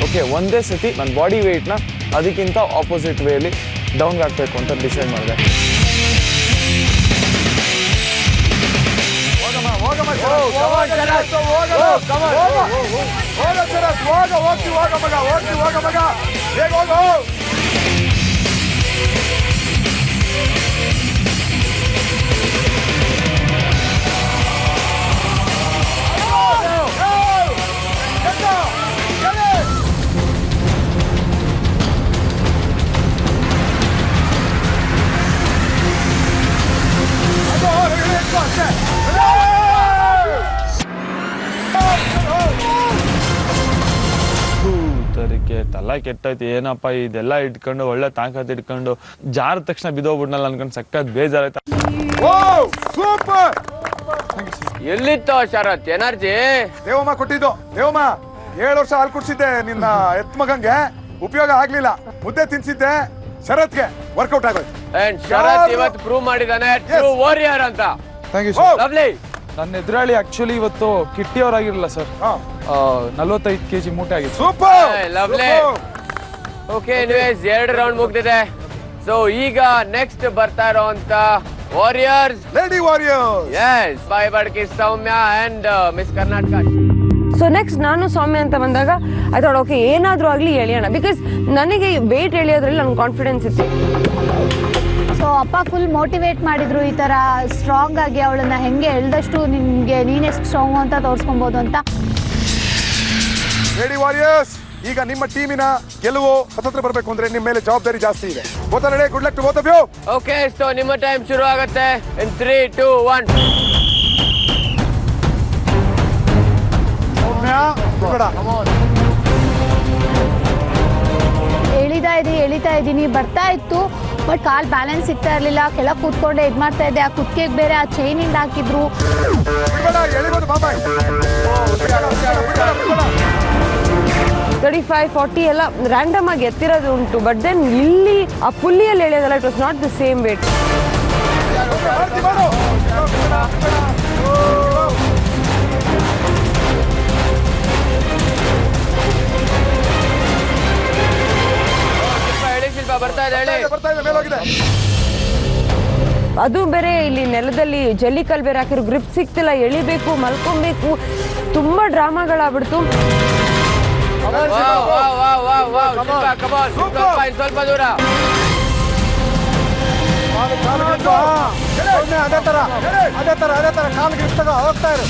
ಓಕೆ, ಒಂದೇ ಸತಿ ನನ್ನ ಬಾಡಿ ವೆಯ್ಟ್ನ ಅದಕ್ಕಿಂತ ಆಪೋಸಿಟ್ ವೇಲಿ ಡೌನ್ಗೆ ಹಾಕಬೇಕು ಅಂತ ಡಿಸೈಡ್ ಮಾಡಿದೆ. ತಲೆ ಕೆಟ್ಟೈತಿ, ಏನಪ್ಪ ಇದೆಲ್ಲ ಇಟ್ಕೊಂಡು ಒಳ್ಳೆ ತಾಕತ್ ಇಟ್ಕೊಂಡು ಜಾರ ತಕ್ಷಣ ಬಿದ್ದೋಗ್ಬಿಡ್ನಲ್ಲ ಅನ್ಕೊಂಡು ಸಖತ್ ಬೇಜಾರಾಯ್ತು. ಎಲ್ಲಿತ್ತು ಶರತ್ ಎನರ್ಜಿ? ದೇವಮ್ಮ ಕೊಟ್ಟಿದ್ದು. ದೇವಮ್ಮ 7 ವರ್ಷ ಹಾಲು ಕುಡ್ಸಿದ್ದೆ ನಿನ್ನ ಎತ್ ಮಗಂಗೆ, ಉಪಯೋಗ ಆಗ್ಲಿಲ್ಲ. ಮುದ್ದೆ ತಿನ್ಸಿದ್ದೆ ಶರತ್ಗೆ, ವರ್ಕೌಟ್ ಆಗೋಯ್ತು. ಶರತ್ ಇವತ್ತು ಪ್ರೂವ್ ಮಾಡಿದಾನೆ ಟ್ರೂ ವಾರಿಯರ್ ಅಂತ. Thank you sir. ಲವ್ಲಿ. ನನ್ನ ಎದುರಾಳಿ ಆಕ್ಚುಲಿ ಇವತ್ತು ಕಿಟ್ಟಿ ಅವರಾಗಿರಲ್ಲ ಸರ್, 45 kg ಮೂಟೆ ಆಗಿತ್ತು. Super, lovely. Okay, anyways 2 round ಮುಗ್ದಿದೆ. ಸೊ ಈಗ ನೆಕ್ಸ್ಟ್ ಬರ್ತಾ ಇರೋಂತ ವಾರಿಯರ್ಸ್, ಲೇಡಿ ವಾರಿಯರ್ಸ್. ಎಸ್, ಬಾಯ್ ಬಡ್ಕಿ Soumya and miss Karnataka. So next ನಾನು ಸೌಮ್ಯ ಅಂತ ಬಂದಾಗ ಐ ಥಾಟ್ ಓಕೆ ಏನಾದರೂ ಆಗಲಿ ಎಳೆಯೋಣ, ಬಿಕಾಸ್ ನನಗೆ ವೇಟ್ ಎಳೆಯೋದ್ರಲ್ಲಿ ನನಗೆ ಕಾನ್ಫಿಡೆನ್ಸ್ ಇತ್ತು. ಸೊ ಅಪ್ಪ ಫುಲ್ ಮೋಟಿವೇಟ್ ಮಾಡಿದ್ರು, ಈ ಥರ ಸ್ಟ್ರಾಂಗ್ ಆಗಿ ಅವಳನ್ನ ಹೆಂಗೆ ಎಳ್ದಷ್ಟು ನಿಮಗೆ ನೀನೆಷ್ಟು ಸ್ಟ್ರಾಂಗ್ ಅಂತ ತೋರಿಸ್ಕೊಬೋದು ಅಂತ. ಲೇಡಿ ವಾರಿಯರ್ಸ್, ಈಗ ನಿಮ್ಮ ಟೀಮಿನ ಗೆಲುವು ಹತ್ತತ್ರ ಬರಬೇಕು ಅಂದ್ರೆ ನಿಮ್ಮ ಮೇಲೆ ಜವಾಬ್ದಾರಿ ಜಾಸ್ತಿ ಇದೆ. ಗೊತ್ತಾಗಲೇ, good luck to both of you. Okay, so ನಿಮ್ಮ ಟೈಮ್ ಶುರು ಆಗುತ್ತೆ ಇನ್ 3, 2, 1. ಎಳಿತಾ ಇದ್ದೀನಿ ಬರ್ತಾ ಇತ್ತು, ಬಟ್ ಕಾಲ್ ಬ್ಯಾಲೆನ್ಸ್ ಸಿಗ್ತಾ ಇರಲಿಲ್ಲ. ಕೆಳಗೆ ಕೂತ್ಕೊಂಡೆ ಇದು ಮಾಡ್ತಾ ಇದ್ದೆ. ಆ ಕುತ್ತಿಗೆಗೆ ಬೇರೆ ಆ ಚೈನಿಂದ ಹಾಕಿದ್ರು. 35, 40 ಎಲ್ಲ ರ್ಯಾಂಡಮ್ ಆಗಿ ಎತ್ತಿರೋದು ಉಂಟು, ಬಟ್ ದೆನ್ ಇಲ್ಲಿ ಆ ಪುಲ್ಲಿಯಲ್ಲಿ ಎಳೆಯೋದಲ್ಲ, it was not the same weight. ಅದು ಬೇರೆ ಇಲ್ಲಿ ನೆಲದಲ್ಲಿ ಜಲ್ಲಿಕಲ್ ಬೇರೆ ಹಾಕಿರೋ, ಗ್ರಿಪ್ ಸಿಕ್ತಿಲ್ಲ, ಎಳಿಬೇಕು, ಮಲ್ಕೊಬೇಕು, ತುಂಬಾ ಡ್ರಾಮಾಗಳಾಗ್ಬಿಡ್ತು. ಸ್ವಲ್ಪ ದೂರ ಅದೇ ತರ ಕಾಲು ಗ್ರಿಪ್ ತಗೋ, ಹೋಗ್ತಾ ಇರು.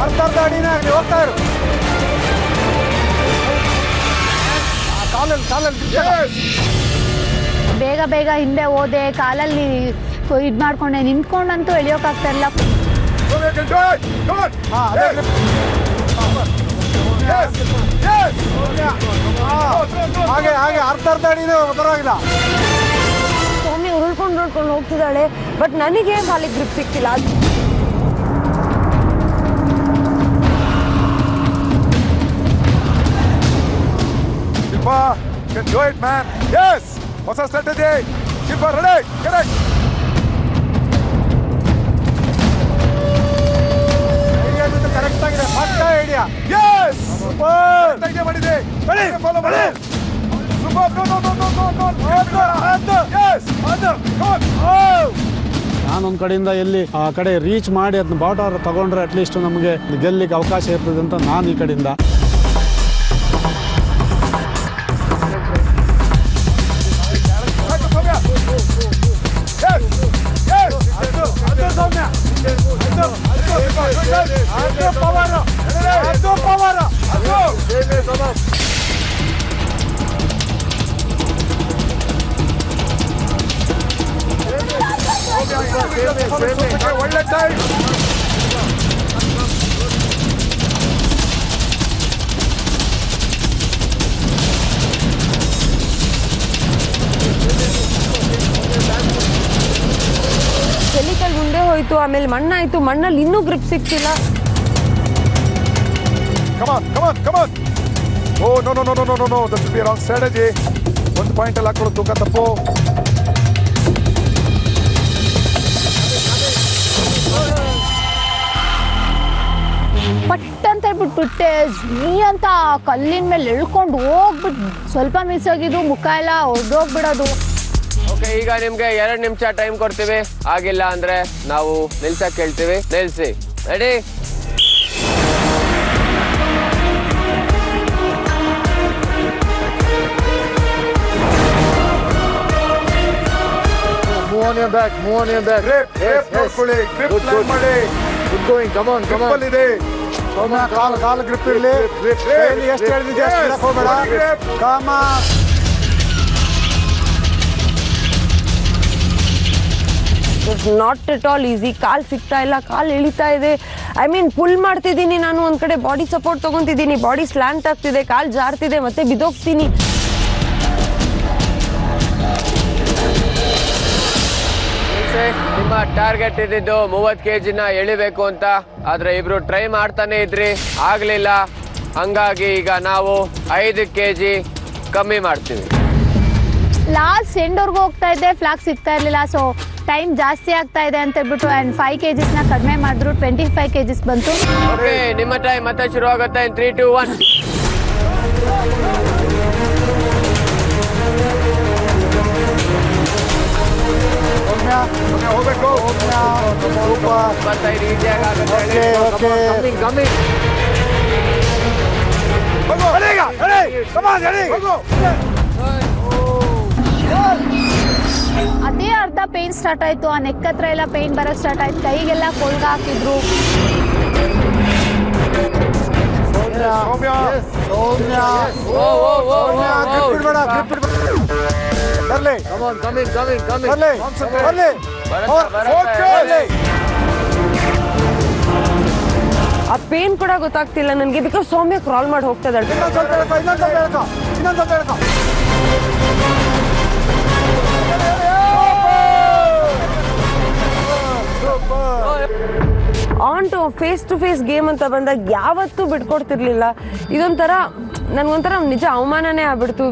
ಅರ್ಧ ಅಡಿನೇ ಆಗಲಿ, ಹೋಗ್ತಾ ಇರು. ಬೇಗ ಬೇಗ ಹಿಂದೆ ಹೋದೆ, ಕಾಲಲ್ಲಿ ಇದು ಮಾಡ್ಕೊಂಡೆ, ನಿಂತ್ಕೊಂಡಂತೂ ಎಳಿಯೋಕ್ಕಾಗ್ತಾ ಇಲ್ಲ. ಹಾಗೆ ಅರ್ಧ ಅಡಿನೇ ಪರವಾಗಿಲ್ಲ. ಸೌಮ್ಯ ಉರುಳ್ಕೊಂಡು ಹೋಗ್ತಿದ್ದಾಳೆ, ಬಟ್ ನನಗೆ ಕಾಲಿಗೆ ಗ್ರಿಪ್ ಸಿಕ್ತಿಲ್ಲ. Right man. ಎಸ್, ಹೊಸ strategy. Keeper ready. Correct. Correct ಆಗಿದೆ. ಪಕ್ಕ ಐಡಿಯಾ. ಎಸ್, ಸೂಪರ್ ಐಡಿಯಾ ಮಾಡಿದೆ. ಫಾಲೋ ಮಾಡಿ. Super. No no no no no no. Yes, goal. ನಾನೊಂದು ಕಡೆಯಿಂದ ಎಲ್ಲಿ ಆ ಕಡೆ ರೀಚ್ ಮಾಡಿ ಅದನ್ನ ಬಾಟರ್ ತಗೊಂಡ್ರೆ ಅಟ್ಲೀಸ್ಟ್ ನಮಗೆ ಗೆಲ್ಲಿಕ್ಕೆ ಅವಕಾಶ ಇರ್ತದೆ ಅಂತ ನಾನು ಈ ಕಡೆಯಿಂದ. ಒಳ್ಳೆ ಟೈಮ್. ಕೆಮಿಕಲ್ ಗುಂಡೆ ಹೋಯ್ತು, ಆಮೇಲೆ ಮಣ್ಣಾಯ್ತು. ಮಣ್ಣಲ್ಲಿ ಇನ್ನೂ grip ಸಿಕ್ತಿಲ್ಲ. Come on, come on, come on. Oh, no, no, no, no, no, no, no. That should be a wrong strategy. ಒಂದು ಪಾಯಿಂಟ್ ಅಲ್ಲಿ ಹಾಕೊಳ್ಳೋ ತೂಕ ತಪ್ಪು. ಪಟ್ ಅಂತ ಹೇಳ್ಬಿಟ್ಟು ನೀ ಅಂತ ಕಲ್ಲಿನ ಮೇಲೆ ಎಳ್ಕೊಂಡು ಹೋಗ್ಬಿಟ್ಟು ಸ್ವಲ್ಪ ಮಿಸ್ ಆಗಿದ್ದು ಮುಖ ಎಲ್ಲ ಹೊಡೆದೋಗ್ಬಿಡೋದು. ಓಕೆ, ಈಗ ನಿಮ್ಗೆ 2 ನಿಮಿಷ ಟೈಮ್ ಕೊಡ್ತೀವಿ. ಆಗಿಲ್ಲ ಅಂದ್ರೆ ನಾವು ನಿಲ್ಸಕ್ ಹೇಳ್ತೀವಿ. ನಿಲ್ಸಿ. Ready? Move on your back, move on your back. Grip, grip ನೋಡ್ಕೊಳ್ಳಿ. Grip plan ಮಾಡಿ. Good going, come on, come on. Grip ಇದೆ. ಸೌಮ್ಯ ಕಾಲು ಗ್ರಿಪ್ ಇರಲಿ. ಕೈಲಿ ಎಷ್ಟು ಹೇಳಿದ್ದೆ ಅಷ್ಟು ಬಿಡಕ್ಕೆ ಹೋಗ್ಬೇಡ. ಕಾಮ. Not at all easy. ಕಾಲ್ ಸಿಗ್ತಾ ಇಲ್ಲ, ಕಾಲ್ ಎಳಿತಾ ಇದೆ. ಐ ಮೀನ್ ಪುಲ್ ಮಾಡ್ತಿದ್ದೀನಿ ನಾನು. ಒಂದ್ ಕಡೆ ಬಾಡಿ ಸಪೋರ್ಟ್ ತಗೊಂತಿದ್ದೀನಿ, ಬಾಡಿ ಸ್ಲ್ಯಾಂಟ್ ಆಗ್ತಿದೆ, ಕಾಲ್ ಜಾರ್ತಿದೆ, ಮತ್ತೆ ಬಿದ್ದೋಗ್ತೀನಿ. ನಿಮ್ಮ ಟಾರ್ಗೆಟ್ ಇದ್ದಿದ್ದು 30 kg ಎಳಿಬೇಕು ಅಂತ. ಆದ್ರೆ ಇಬ್ರು ಟ್ರೈ ಮಾಡ್ತಾನೆ ಇದ್ರಿ, ಆಗ್ಲಿಲ್ಲ. ಹಂಗಾಗಿ ಈಗ ನಾವು 5 kg ಕಮ್ಮಿ ಮಾಡ್ತೀವಿ. ಲಾಸ್ಟ್ ಎಂಡ್ವರೆಗೂ ಹೋಗ್ತಾ ಇದ್ದೆ, ಫ್ಲಾಗ್ ಸಿಗ್ತಾ ಇರಲಿಲ್ಲ. ಸೊ ಟೈಮ್ ಜಾಸ್ತಿ ಆಗ್ತಾ ಇದೆ ಅಂತ ಹೇಳ್ಬಿಟ್ಟು ಆ್ಯಂಡ್ 5 kgs ಕಡಿಮೆ ಮಾಡಿದ್ರು. 25 kgs ಬಂತು. ಓಕೆ, ನಿಮ್ಮ ಟೈಮ್ ಮತ್ತೆ ಶುರು ಆಗುತ್ತೆ. 3, 2, 1. ಹೋಗ್ಬೇಕು. ಈಸಿಯಾಗಿ ಆಗುತ್ತೆ. ಅದೇ ಅರ್ಧ ಪೇನ್ ಸ್ಟಾರ್ಟ್ ಆಯ್ತು. ಆ ನೆಕ್ ಹತ್ರ ಎಲ್ಲ ಪೇನ್ ಬರೋಕ್ಕೆ ಸ್ಟಾರ್ಟ್ ಆಯ್ತು. ಕೈಗೆಲ್ಲ ಕೊಳ್ಗ ಹಾಕಿದ್ರು. ಸೌಮ್ಯ, ಸೌಮ್ಯ, ಗ್ರಿಪ್ ಬಿಡಬೇಡ, ಗ್ರಿಪ್ ಬಿಡಬೇಡ. ಬರ್ಲಿ. ಬರ್ಲಿ, ಬರ್ಲಿ. ಆ ಪೇನ್ ಕೂಡ ಗೊತ್ತಾಗ್ತಿಲ್ಲ ನನಗೆ, ಬಿಕಾಸ್ ಸೌಮ್ಯ ಕ್ರಾಲ್ ಮಾಡಿ ಹೋಗ್ತಾ ಇದ್ದಾಳೆ. ಆನ್ ಟು ಫೇಸ್ ಗೇಮ್ ಅಂತ ಬಂದಾಗ ಯಾವತ್ತೂ ಬಿಟ್ಕೊಡ್ತಿರ್ಲಿಲ್ಲ. ಇದೊಂಥರ ನನ್ಗೊಂಥರ ನಿಜ ಅವಮಾನನೇ ಆಗ್ಬಿಡ್ತು.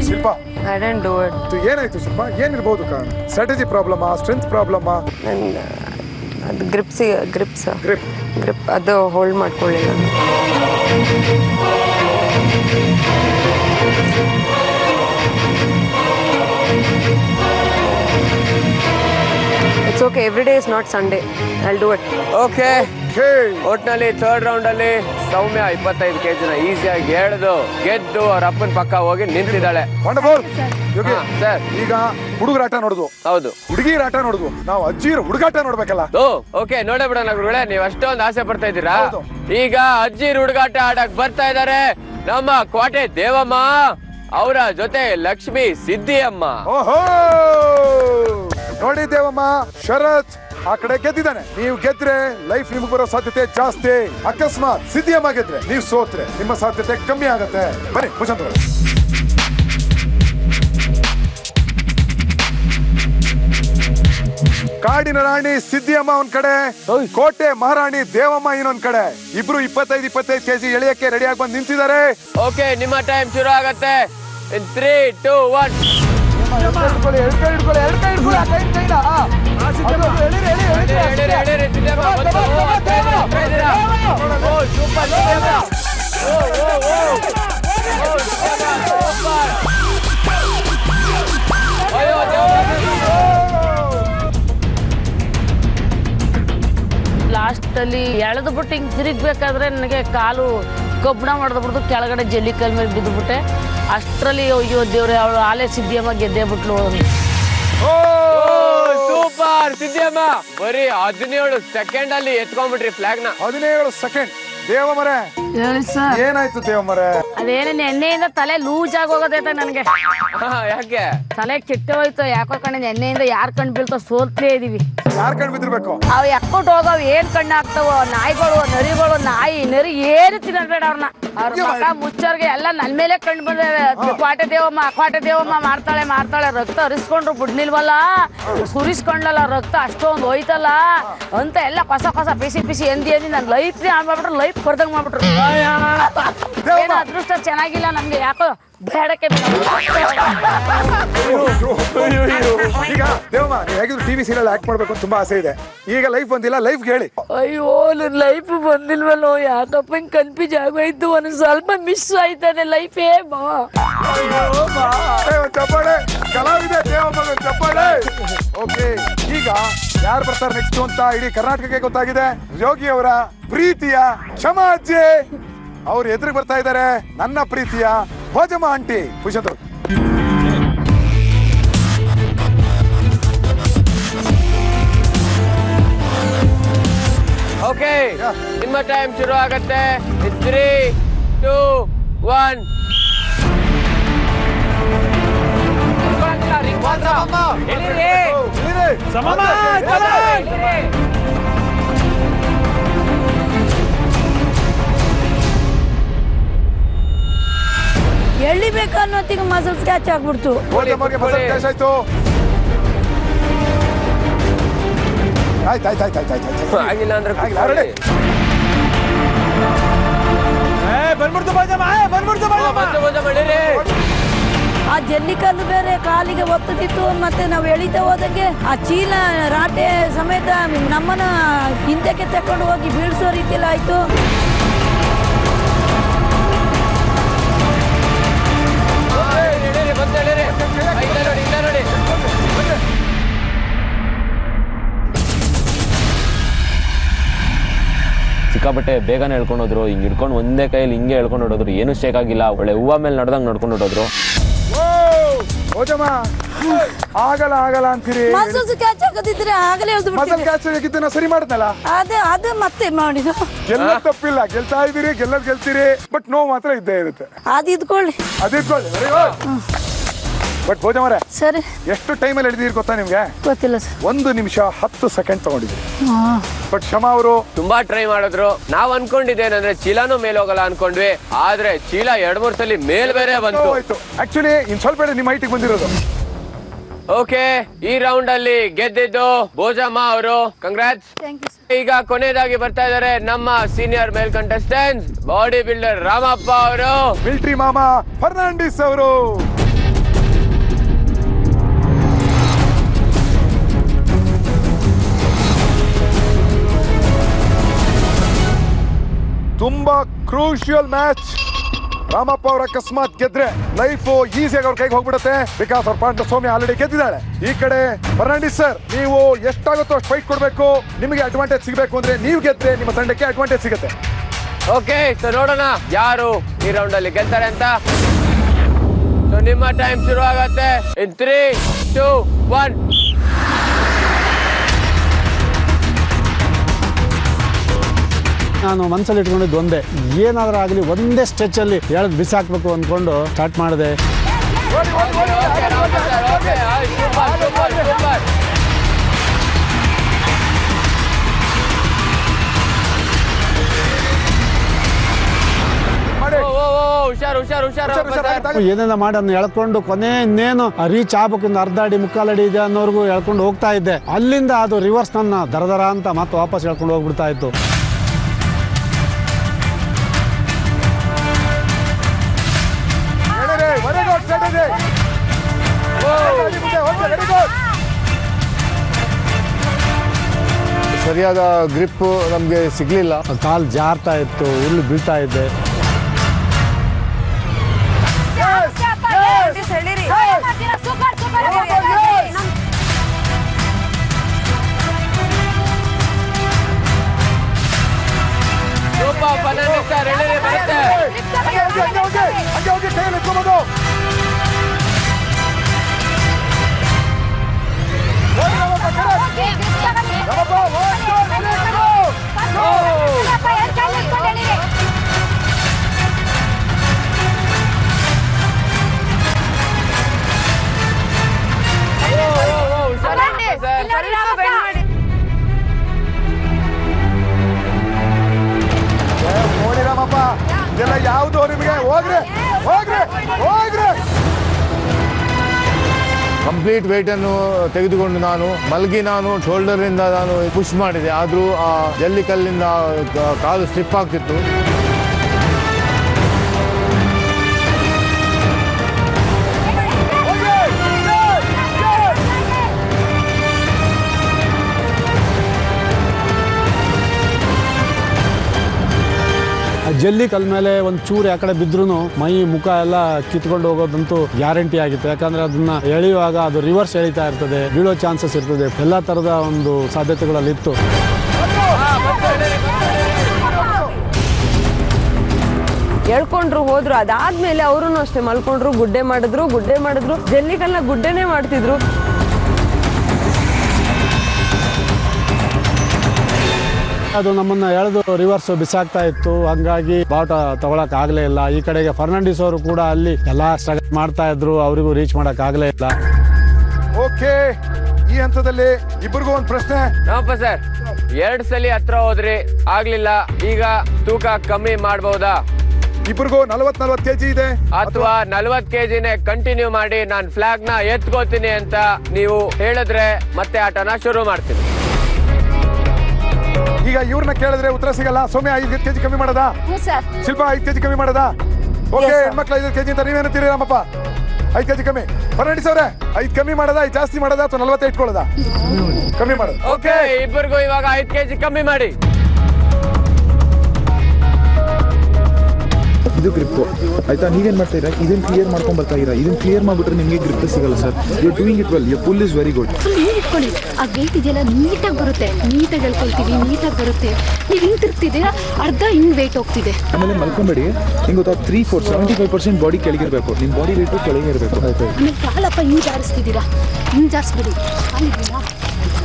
ಶಿಲ್ಪ, I didn't do it. ಏನಾಯ್ತು ಶಿಲ್ಪ? ಏನಿರ್ಬೋದು ಕಾರಣ? ಸ್ಟ್ರಾಟಜಿ ಪ್ರಾಬ್ಲಮಾ, ಸ್ಟ್ರೆಂತ್ ಪ್ರಾಬ್ಲಮಾ? ಅದು ಗ್ರಿಪ್ ಅದು ಹೋಲ್ಡ್ ಮಾಡ್ಕೊಳ್ಳಿಲ್ಲ. It's okay, every day is not Sunday. I'll do it. Okay, ಒಟ್ನಲ್ಲಿ 3rd ರೌಂಡ್ ಅಲ್ಲಿ ಸೌಮ್ಯ 25 kg ಈಸಿಯಾಗಿ ಎಳೆದು ಗೆದ್ದು ಅವ್ರ ಅಪ್ಪನ ಪಕ್ಕ ಹೋಗಿ ನಿಂತಿದ್ದಾಳೆ. ಸರ್, ಈಗ ಹುಡುಗರಾಟ ನೋಡುದು, ಹೌದು, ಹುಡುಗಿರಾಟ ನೋಡುದು, ನಾವು ಅಜ್ಜಿರ ಹುಡುಗಾಟ ನೋಡ್ಬೇಕಲ್ಲ. ಓಕೆ, ನೋಡೇ ಬಿಡೋಣ ಗುರುಗಳೇ. ನೀವ್ ಅಷ್ಟೊಂದು ಆಸೆ ಪಡ್ತಾ ಇದ್ದೀರಾ. ಈಗ ಅಜ್ಜಿರ ಹುಡುಗಾಟ ಆಡಕ್ ಬರ್ತಾ ಇದಾರೆ ನಮ್ಮ ಕೋಟೆ ದೇವಮ್ಮ, ಅವರ ಜೊತೆ ಲಕ್ಷ್ಮಿ ಸಿದ್ದಿಯಮ್ಮ. ಓಹೋ, ನೋಡಿ ದೇವಮ್ಮ, ಶರತ್ ಆ ಕಡೆ ಗೆದ್ದಿದ್ದಾನೆ. ನೀವು ಗೆದ್ರೆ ಲೈಫ್ ನಿಮ್ಗೆ ಬರೋ ಸಾಧ್ಯತೆ ಜಾಸ್ತಿ. ಅಕಸ್ಮಾತ್ ಸಿದ್ದಿಯಮ್ಮ ಗೆದ್ರೆ, ನೀವು ಸೋತ್ರೆ ನಿಮ್ಮ ಸಾಧ್ಯತೆ ಕಮ್ಮಿ ಆಗತ್ತೆ. ಬನ್ನಿ ಮುಷಂತ. ಕಾಡಿನ ರಾಣಿ ಸಿದ್ದಿಯಮ್ಮ ಒಂದ್ ಕಡೆ, ಕೋಟೆ ಮಹಾರಾಣಿ ದೇವಮ್ಮ ಇನ್ನೊಂದ್ ಕಡೆ. ಇಬ್ರು 25 kg ಎಳೆಯಕ್ಕೆ ರೆಡಿಯಾಗಿ ಬಂದು ನಿಂತಿದ್ದಾರೆ. ಓಕೆ, ನಿಮ್ಮ ಟೈಮ್ ಶುರು ಆಗತ್ತೆ. in 3, 2, 1. ಲಾಸ್ಟ್ ಅಲ್ಲಿ ಎಳೆದು ಬಿಟ್ಟು ಹಿಂಗ್ ತಿರುಗ್ಬೇಕಾದ್ರೆ ನನಗೆ ಕಾಲು ಕಬ್ಬಣ ಹೊಡೆದ್ಬಿಡ್ತು, ಕೆಳಗಡೆ ಜಲ್ಲಿ ಕಲ್ ಮೇಲೆ ಬಿದ್ದುಬಿಟ್ಟೆ. ಅಷ್ಟರಲ್ಲಿ ಅಯ್ಯೋ ದೇವ್ರೆ, ಅವಳು ಆಲೆ ಸಿದ್ಧಿಯಮ್ಮ ಗೆದ್ದೇ ಬಿಟ್ಲು. ಸೂಪರ್ ಸಿದ್ಧಿಯಮ್ಮ, ಬರೀ 17 ಸೆಕೆಂಡ್ ಅಲ್ಲಿ ಎತ್ಕೊಂಡ್ಬಿಟ್ರಿ ಫ್ಲಾಗ್ ನ. 17 ಸೆಕೆಂಡ್. ದೇವಮರೆ ಹೇಳಿ ಸರ್, ಏನಾಯ್ತು ದೇವಮರೆ? ಅದೇನ ಎಣ್ಣೆಯಿಂದ ತಲೆ ಲೂಸ್ ಆಗಿ ಹೋಗೋದೈತೆ ನನಗೆ. ಯಾಕೆ ತಲೆ ಕೆಟ್ಟ ಹೋಯ್ತು ಯಾಕೋ ಕಣ್ಣ, ಎಣ್ಣೆಯಿಂದ ಯಾರ್ ಕಣ್ ಬೀಳ್ತಾವ ಸೋಲ್ತೇ ಇದೀವಿ. ಯಾರ್ ಕಣ್ ಬಿದ್ದಿರ್ಬೇಕು? ಅವ್ ಎಕ್ಕೊಟ್ಟು ಹೋಗವ್ ಏನ್ ಕಣ್ಣು ಹಾಕ್ತಾವ, ನಾಯಿಗಳು ನರಿಗಳು, ನಾಯಿ ನರಿ ಏನು ತಿನ್ನಬೇಡ ಅವ್ರನ್ನ. ಅವ್ರ ಮಕ ಮುಚ್ಚೋರ್ಗೆ ಎಲ್ಲ ನನ್ ಮೇಲೆ ಕಣ್ ಬಂದೇವೆ. ಕ್ವಾಟೆ ದೇವಮ್ಮ ಮಾಡ್ತಾಳೆ ರಕ್ತ ಹರಿಸ್ಕೊಂಡ್ರು ಬಿಡ್ನಿಲ್ವಲ್ಲ, ಸುರಿಸ್ಕೊಂಡ್ಲಲ್ಲ ರಕ್ತ ಅಷ್ಟೊಂದು ಹೋಯ್ತಲ್ಲ ಅಂತ ಎಲ್ಲ ಹೊಸ ಪಿಸಿ ಎಂದಿ ನನ್ ಲೈಫ್ ಮಾಡ್ಬಿಟ್ರು, ಲೈಫ್ ಬರ್ದಂಗ್ ಮಾಡ್ಬಿಟ್ರು. ಏನೋ ಅದೃಷ್ಟ ಚೆನ್ನಾಗಿಲ್ಲ ನಮ್ಗೆ, ಯಾಕೋ ಬೇಡಕ್ಕೆ. ಈಗ ದೇವಮ್ಮ, ಹೇಗಿದ್ರು ಟಿವಿ ಸೀರಿಯಲ್ ಆಕ್ಟ್ ಮಾಡ್ಬೇಕು ಅಂತ ತುಂಬಾ ಆಸೆ ಇದೆ. ಈಗ ಲೈಫ್ ಬಂದಿಲ್ಲ, ಲೈಫ್ ಹೇಳಿ. ಅಯ್ಯೋ ನನ್ ಲೈಫ್ ಬಂದಿಲ್ವಲ್ಲೋ, ಯಾಕಪ್ಪ ಹಿಂಗ್ ಕನ್ಫ್ಯೂಸ್ ಆಗೋಯ್ತು. ಒಂದ್ ಸ್ವಲ್ಪ ಮಿಸ್ ಆಯ್ತಾನೆ ಲೈಫೇ. ಚಪ್ಪಾಳೆ ಕಲಾವಿದೆ ದೇವಮ್ಮ, ಚಪ್ಪಾಳೆ. ಓಕೆ, ಈಗ ಯಾರು ಬರ್ತಾರೆ ನೆಕ್ಸ್ಟ್ ಅಂತ ಇಡೀ ಕರ್ನಾಟಕಕ್ಕೆ ಗೊತ್ತಾಗಿದೆ. ಯೋಗಿ ಅವರ ಪ್ರೀತಿಯ ಕ್ಷಮಾ ಅಜ್ಜಿ ಅವ್ರು ಎದುರಿಗೆ ಬರ್ತಾ ಇದ್ದಾರೆ. ನನ್ನ ಪ್ರೀತಿಯ ಭೋಜಮ್ಮ ಆಂಟಿ. ಪುಷಂತರು ಓಕೆ, ನಿಮ್ಮ ಟೈಮ್ ಶುರು ಆಗತ್ತೆ. 3, 2, 1. ಎಳಿಬೇಕು ಅನ್ನೋತ್ತಿಗೆ ಮಸಲ್ ಸ್ಕ್ಯಾಚ್ ಆಗ್ಬಿಡ್ತು. ಆಯ್ತು ಆಗಿಲ್ಲ ಅಂದ್ರೆ ಆ ಜಲ್ಲಿಕಲ್ಲು ಬೇರೆ ಕಾಲಿಗೆ ಒತ್ತದಿತ್ತು, ಮತ್ತೆ ನಾವು ಎಳಿತಾ ಹೋದಂಗೆ ಆ ಚೀಲ ರಾಟೆ ಸಮೇತ ನಮ್ಮನ್ನ ಹಿಂದಕ್ಕೆ ತಕೊಂಡು ಹೋಗಿ ಬೀಳ್ಸೋ ರೀತಿಯಲ್ಲಿ ಆಯ್ತು. ಸಿಕ್ಕಾಪಟ್ಟೆ ಬೇಗನೆ ಹೇಳ್ಕೊಂಡು ಹೋದ್ರು. ಹಿಂಗೆ ಹಿಡ್ಕೊಂಡು ಒಂದೇ ಕೈಯಲ್ಲಿ ಹಿಂಗೆ ಹೇಳ್ಕೊಂಡು ಹೊಡೋದ್ರು. ಏನು ಶೇಕ್ ಆಗಿಲ್ಲ, ಒಳ್ಳೆ ಹೂವ ಮೇಲೆ ನಡ್ದಂಗೆ ನಡ್ಕೊಂಡು ಹೊಡೋದ್ರು. ಆಗಲ್ಲ ಅಂತೀರಿ. ಮಸಲ್ಸ್ ಕ್ಯಾಚ್ ಆಗದಿದ್ರೆ ಆಗಲೇ ಮಸಲ್ ಕ್ಯಾಚ್ ಆಗಿದ್ದನ್ನ ಸರಿ ಮಾಡಿದ್ನಲ್ಲ, ಅದೇ ಮತ್ತೆ ಮಾಡಿದ್ದು. ಗೆಲ್ಲ ತಪ್ಪಿಲ್ಲ, ಗೆಲ್ತಾ ಇದೀರಿ, ಗೆಲ್ತೀರಿ, ಬಟ್ ನೋವು ಮಾತ್ರ ಇದ್ದೇ ಇರುತ್ತೆ. ಅದಿದ್ಕೊಳ್ಳಿ. Very good. ಬಟ್ ಭೋಜಮರೆ ಸರಿ, ಎಷ್ಟು ಟೈಮಲ್ಲಿ ಹಿಡಿದಿರಿ ಗೊತ್ತಾ ನಿಮ್ಗೆ? ಗೊತ್ತಿಲ್ಲ ಸರ್. 1 ನಿಮಿಷ 10 ಸೆಕೆಂಡ್ ತಗೊಂಡಿದ್ರಿ. ಬಟ್ ಕ್ಷಮಾ ಅವರು ತುಂಬಾ ಟ್ರೈ ಮಾಡಿದ್ರು. ನಾವ್ ಅನ್ಕೊಂಡಿದ್ದೇನಂದ್ರೆ ಚೀಲಾನು ಮೇಲ್ ಹೋಗಲ್ಲ ಅನ್ಕೊಂಡ್ವಿ, ಆದ್ರೆ ಚೀಲ 2-3 ಸಲ ಮೇಲ್ ಬೇರೆ ಬಂತು. ಆಕ್ಚುಲಿ ಇನ್ ಸ್ವಲ್ಪ ನಿಮ್ಮ ಹೈಟಿಗೆ ಬಂದಿರೋದು. ಓಕೆ, ಈ ರೌಂಡ್ ಅಲ್ಲಿ ಗೆದ್ದಿದ್ದು ಭೋಜಮ್ಮ ಅವರು. ಕಂಗ್ರಾಟ್ಸ್. ಈಗ ಕೊನೆಯದಾಗಿ ಬರ್ತಾ ಇದಾರೆ ನಮ್ಮ ಸೀನಿಯರ್ ಮೇಲ್ ಕಂಟೆಸ್ಟೆಂಟ್ಸ್, ಬಾಡಿ ಬಿಲ್ಡರ್ ರಾಮಪ್ಪ ಅವರು, ಮಿಲ್ಟ್ರಿ ಮಾಮಾ ಫರ್ನಾಂಡಿಸ್ ಅವರು. ತುಂಬಾ ಕ್ರೂಷಿಯಲ್ ಮ್ಯಾಚ್. ರಾಮಪ್ಪ ಅವ್ರ ಅಕಸ್ಮಾತ್ ಗೆದ್ರೆ ಲೈಫ್ ಈಸಿಯಾಗಿ ಅವ್ರ ಕೈಗೆ ಹೋಗ್ಬಿಡುತ್ತೆ. ಬಿಕಾಸ್ ಅವ್ರ ಪಾರ್ಟ್ನರ್ ಸೌಮ್ಯ ಆಲ್ರೆಡಿ ಗೆದ್ದಿದ್ದಾಳೆ. ಈ ಕಡೆ ಫರ್ನಾಂಡಿಸ್ ಸರ್, ನೀವು ಎಷ್ಟಾಗುತ್ತೋ ಅಷ್ಟು ಫೈಟ್ ಕೊಡ್ಬೇಕು. ನಿಮಗೆ ಅಡ್ವಾಂಟೇಜ್ ಸಿಗಬೇಕು ಅಂದ್ರೆ ನೀವು ಗೆದ್ರೆ ನಿಮ್ಮ ತಂಡಕ್ಕೆ ಅಡ್ವಾಂಟೇಜ್ ಸಿಗುತ್ತೆ. ಓಕೆ, ಸೊ ನೋಡೋಣ ಯಾರು ಈ ರೌಂಡ್ ಅಲ್ಲಿ ಗೆಲ್ತಾರೆ ಅಂತ. ಸೊ ನಿಮ್ಮ ಟೈಮ್ ಶುರು ಆಗತ್ತೆ. ಇನ್ 3, 2, 1. ನಾನು ಮನಸ್ಸಲ್ಲಿ ಇಟ್ಕೊಂಡಿದ್ದು ಒಂದೇ, ಏನಾದರೂ ಆಗಲಿ ಒಂದೇ ಸ್ಟ್ರೆಚ್ಚಲ್ಲಿ ಎಳೆದು ಬಿಸಾಕ್ಬೇಕು ಅಂದ್ಕೊಂಡು ಸ್ಟಾರ್ಟ್ ಮಾಡಿದೆ. ಏನೆಲ್ಲ ಮಾಡಿ ಅದನ್ನ ಎಳ್ಕೊಂಡು ಕೊನೆ ಇನ್ನೇನು ರೀಚ್ ಆಗ್ಬೇಕು, ಇನ್ನು ಅರ್ಧ ಅಡಿ ಮುಕ್ಕಾಲು ಅಡಿ ಇದೆ ಅನ್ನೋರ್ಗು ಎಳ್ಕೊಂಡು ಹೋಗ್ತಾ ಇದ್ದೆ. ಅಲ್ಲಿಂದ ಅದು ರಿವರ್ಸ್ ನನ್ನ ದರ ಅಂತ ಮತ್ತೆ ವಾಪಸ್ ಎಳ್ಕೊಂಡು ಹೋಗ್ಬಿಡ್ತಾ ಇತ್ತು. ಸರಿಯಾದ ಗ್ರಿಪ್ ನಮ್ಗೆ ಸಿಗ್ಲಿಲ್ಲ. ಕಾಲ್ ಜಾರ್ತಾ ಇತ್ತು, ಹುಲ್ಲು ಬೀಳ್ತಾ ಇದ್ದೆ. ನೋಡಿ ರಾಮಪ್ಪ, ಇದೆಲ್ಲ ಯಾವುದು ನಿಮಗೆ? ಹೋಗ್ರೆ ಹೋಗ್ರೆ ಹೋಗ್ರೆ. ಕಂಪ್ಲೀಟ್ ವೇಟ್ ಅನ್ನು ತೆಗೆದುಕೊಂಡು ನಾನು ಮಲಗಿ ನಾನು ಶೋಲ್ಡರ್ ಇಂದ ನಾನು ಪುಷ್ ಮಾಡಿದೆ. ಆದ್ರೂ ಆ ಜಲ್ಲಿಕಲ್ಲಿಂದ ಕಾಲು ಸ್ಲಿಪ್ ಆಗ್ತಿತ್ತು. ಜಲ್ಲಿ ಕಲ್ ಮೇಲೆ ಒಂದು ಚೂರು ಆ ಕಡೆ ಬಿದ್ರೂ ಮೈ ಮುಖ ಎಲ್ಲ ಕಿತ್ಕೊಂಡು ಹೋಗೋದಂತೂ ಗ್ಯಾರಂಟಿ ಆಗಿತ್ತು. ಯಾಕಂದ್ರೆ ಅದನ್ನ ಎಳೆಯುವಾಗ ಅದು ರಿವರ್ಸ್ ಎಳಿತಾ ಇರ್ತದೆ, ಬೀಳೋ ಚಾನ್ಸಸ್ ಇರ್ತದೆ, ಎಲ್ಲ ತರದ ಒಂದು ಸಾಧ್ಯತೆಗಳಲ್ಲಿತ್ತು. ಎಳ್ಕೊಂಡ್ರು ಹೋದ್ರು. ಅದಾದ್ಮೇಲೆ ಅವರು ಅಷ್ಟೇ ಮಲ್ಕೊಂಡ್ರು, ಗುಡ್ಡೆ ಮಾಡಿದ್ರು ಜಲ್ಲಿಕಲ್ನ ಗುಡ್ಡೆನೇ ಮಾಡ್ತಿದ್ರು. ಅದು ನಮ್ಮನ್ನ ಎಳೆದು ರಿವರ್ಸ್ ಬಿಸಾಕ್ತಾ ಇತ್ತು. ಹಂಗಾಗಿ ಬಾವುಟ ತಗೊಳಕ್ ಆಗ್ಲೇ ಇಲ್ಲ. ಈ ಕಡೆಗೆ ಫರ್ನಾಂಡಿಸ್ ಅವರು ಕೂಡ ಅಲ್ಲಿ ಎಲ್ಲಾ ಸ್ಟ್ರಗಲ್ ಮಾಡ್ತಾ ಇದ್ರು, ಅವರಿಗೂ ರೀಚ್ ಮಾಡಕ್ ಆಗ್ಲೇ ಇಲ್ಲ. ಓಕೆ, ಈ ಹಂತದಲ್ಲಿ ಇಬ್ಬರಿಗೂ ಒಂದು ಪ್ರಶ್ನೆ. ರಾಮಪ್ಪ ಸರ್, 2 ಸಲ ಹತ್ರ ಹೋದ್ರಿ, ಆಗ್ಲಿಲ್ಲ. ಈಗ ತೂಕ ಕಮ್ಮಿ ಮಾಡಬಹುದಾ? ಇಬ್ಬರಿಗೂ 40 ಕೆಜಿ ಇದೆ, ಅಥವಾ 40 ಕೆಜಿನೇ ಕಂಟಿನ್ಯೂ ಮಾಡಿ ನಾನು ಫ್ಲಾಗ್ ನ ಎತ್ಕೋತೀನಿ ಅಂತ ನೀವು ಹೇಳಿದ್ರೆ ಮತ್ತೆ ಆಟನ ಶುರು ಮಾಡ್ತೀನಿ. ಈಗ ಇವ್ರನ್ನ ಕೇಳಿದ್ರೆ ಉತ್ತರ ಸಿಗಲ್ಲ. ಸೌಮ್ಯ 5 ಕೆಜಿ ಕಮ್ಮಿ ಮಾಡದಾ? ಶಿಲ್ಪ 5 ಕೆಜಿ ಕಮ್ಮಿ ಮಾಡದಾ? ಓಕೆ, ಹೆಣ್ಮಕ್ಳು 5 ಕೆಜಿ ಅಂತ ನೀವೇನಂತೀರಿ ರಾಮಪ್ಪ? 5 ಕೆಜಿ ಕಮ್ಮಿ. ಫರ್ನಾಂಡಿಸ್ ಅವರೇ 5 ಕಮ್ಮಿ ಮಾಡದಾ, ಜಾಸ್ತಿ ಮಾಡದಾ ಅಥವಾ 40 ಇಟ್ಕೊಳ್ಳೋದಾ? ಕಮ್ಮಿ ಮಾಡೋದು. ಓಕೆ, ಇಬ್ಬರಿಗೂ ಇವಾಗ 5 ಕೆಜಿ ಕಮ್ಮಿ ಮಾಡಿ. ಇದು ಗ್ರಿಪ್ ಆಯ್ತಾ? ನೀವೇನ್ ಮಾಡ್ತಾ ಇರಾ? ಇದನ್ನ ಕ್ಲಿಯರ್ ಮಾಡ್ಕೊಂಡ್ ಬರ್ತಾ ಇರಾ? ಇದನ್ನ ಕ್ಲಿಯರ್ ಮಾಡ್ಬಿಟ್ರೆ ನಿಮಗೆ ಗ್ರಿಪ್ ಸಿಗಲ್ಲ sir. You doing it well. You pull is very good. ಇಟ್ಕೊಳ್ಳಿ, ಆ ವೇಟ್ ಇದೆಯಲ್ಲ ನೀಟಾಗಿ ಬರುತ್ತೆ, ನೀಟಾಗಿ ಹೇಳ್ಕೊಳ್ತೀವಿ, ನೀಟಾಗಿ ಬರುತ್ತೆ. ನೀವು ಹಿಂಗ್ ತಿರ್ತಿದ್ದೀರಾ, ಅರ್ಧ ಹಿಂಗ್ ವೇಟ್ ಹೋಗ್ತಿದೆ. ಆಮೇಲೆ ಮಲ್ಕೊಂಬೇಡಿ. ನಿಂಗೆ ಗೊತ್ತಾ 75% ಬಾಡಿ ಕೆಳಗಿರ್ಬೇಕು. ನಿಮ್ಮ ಬಾಡಿ ವೇಟು ಕೆಳಗೆ ಇರಬೇಕು. ಆಮೇಲೆ ಕಾಲಪ್ಪ ಹಿಂಗ್ ಜಾರಿಸ್ತಿದ್ದೀರಾ, ಹಿಂಗ್ ಜಾರಿಸ್ಬಿಡಿ. ಕಾಲಿದ್ದೀರಾ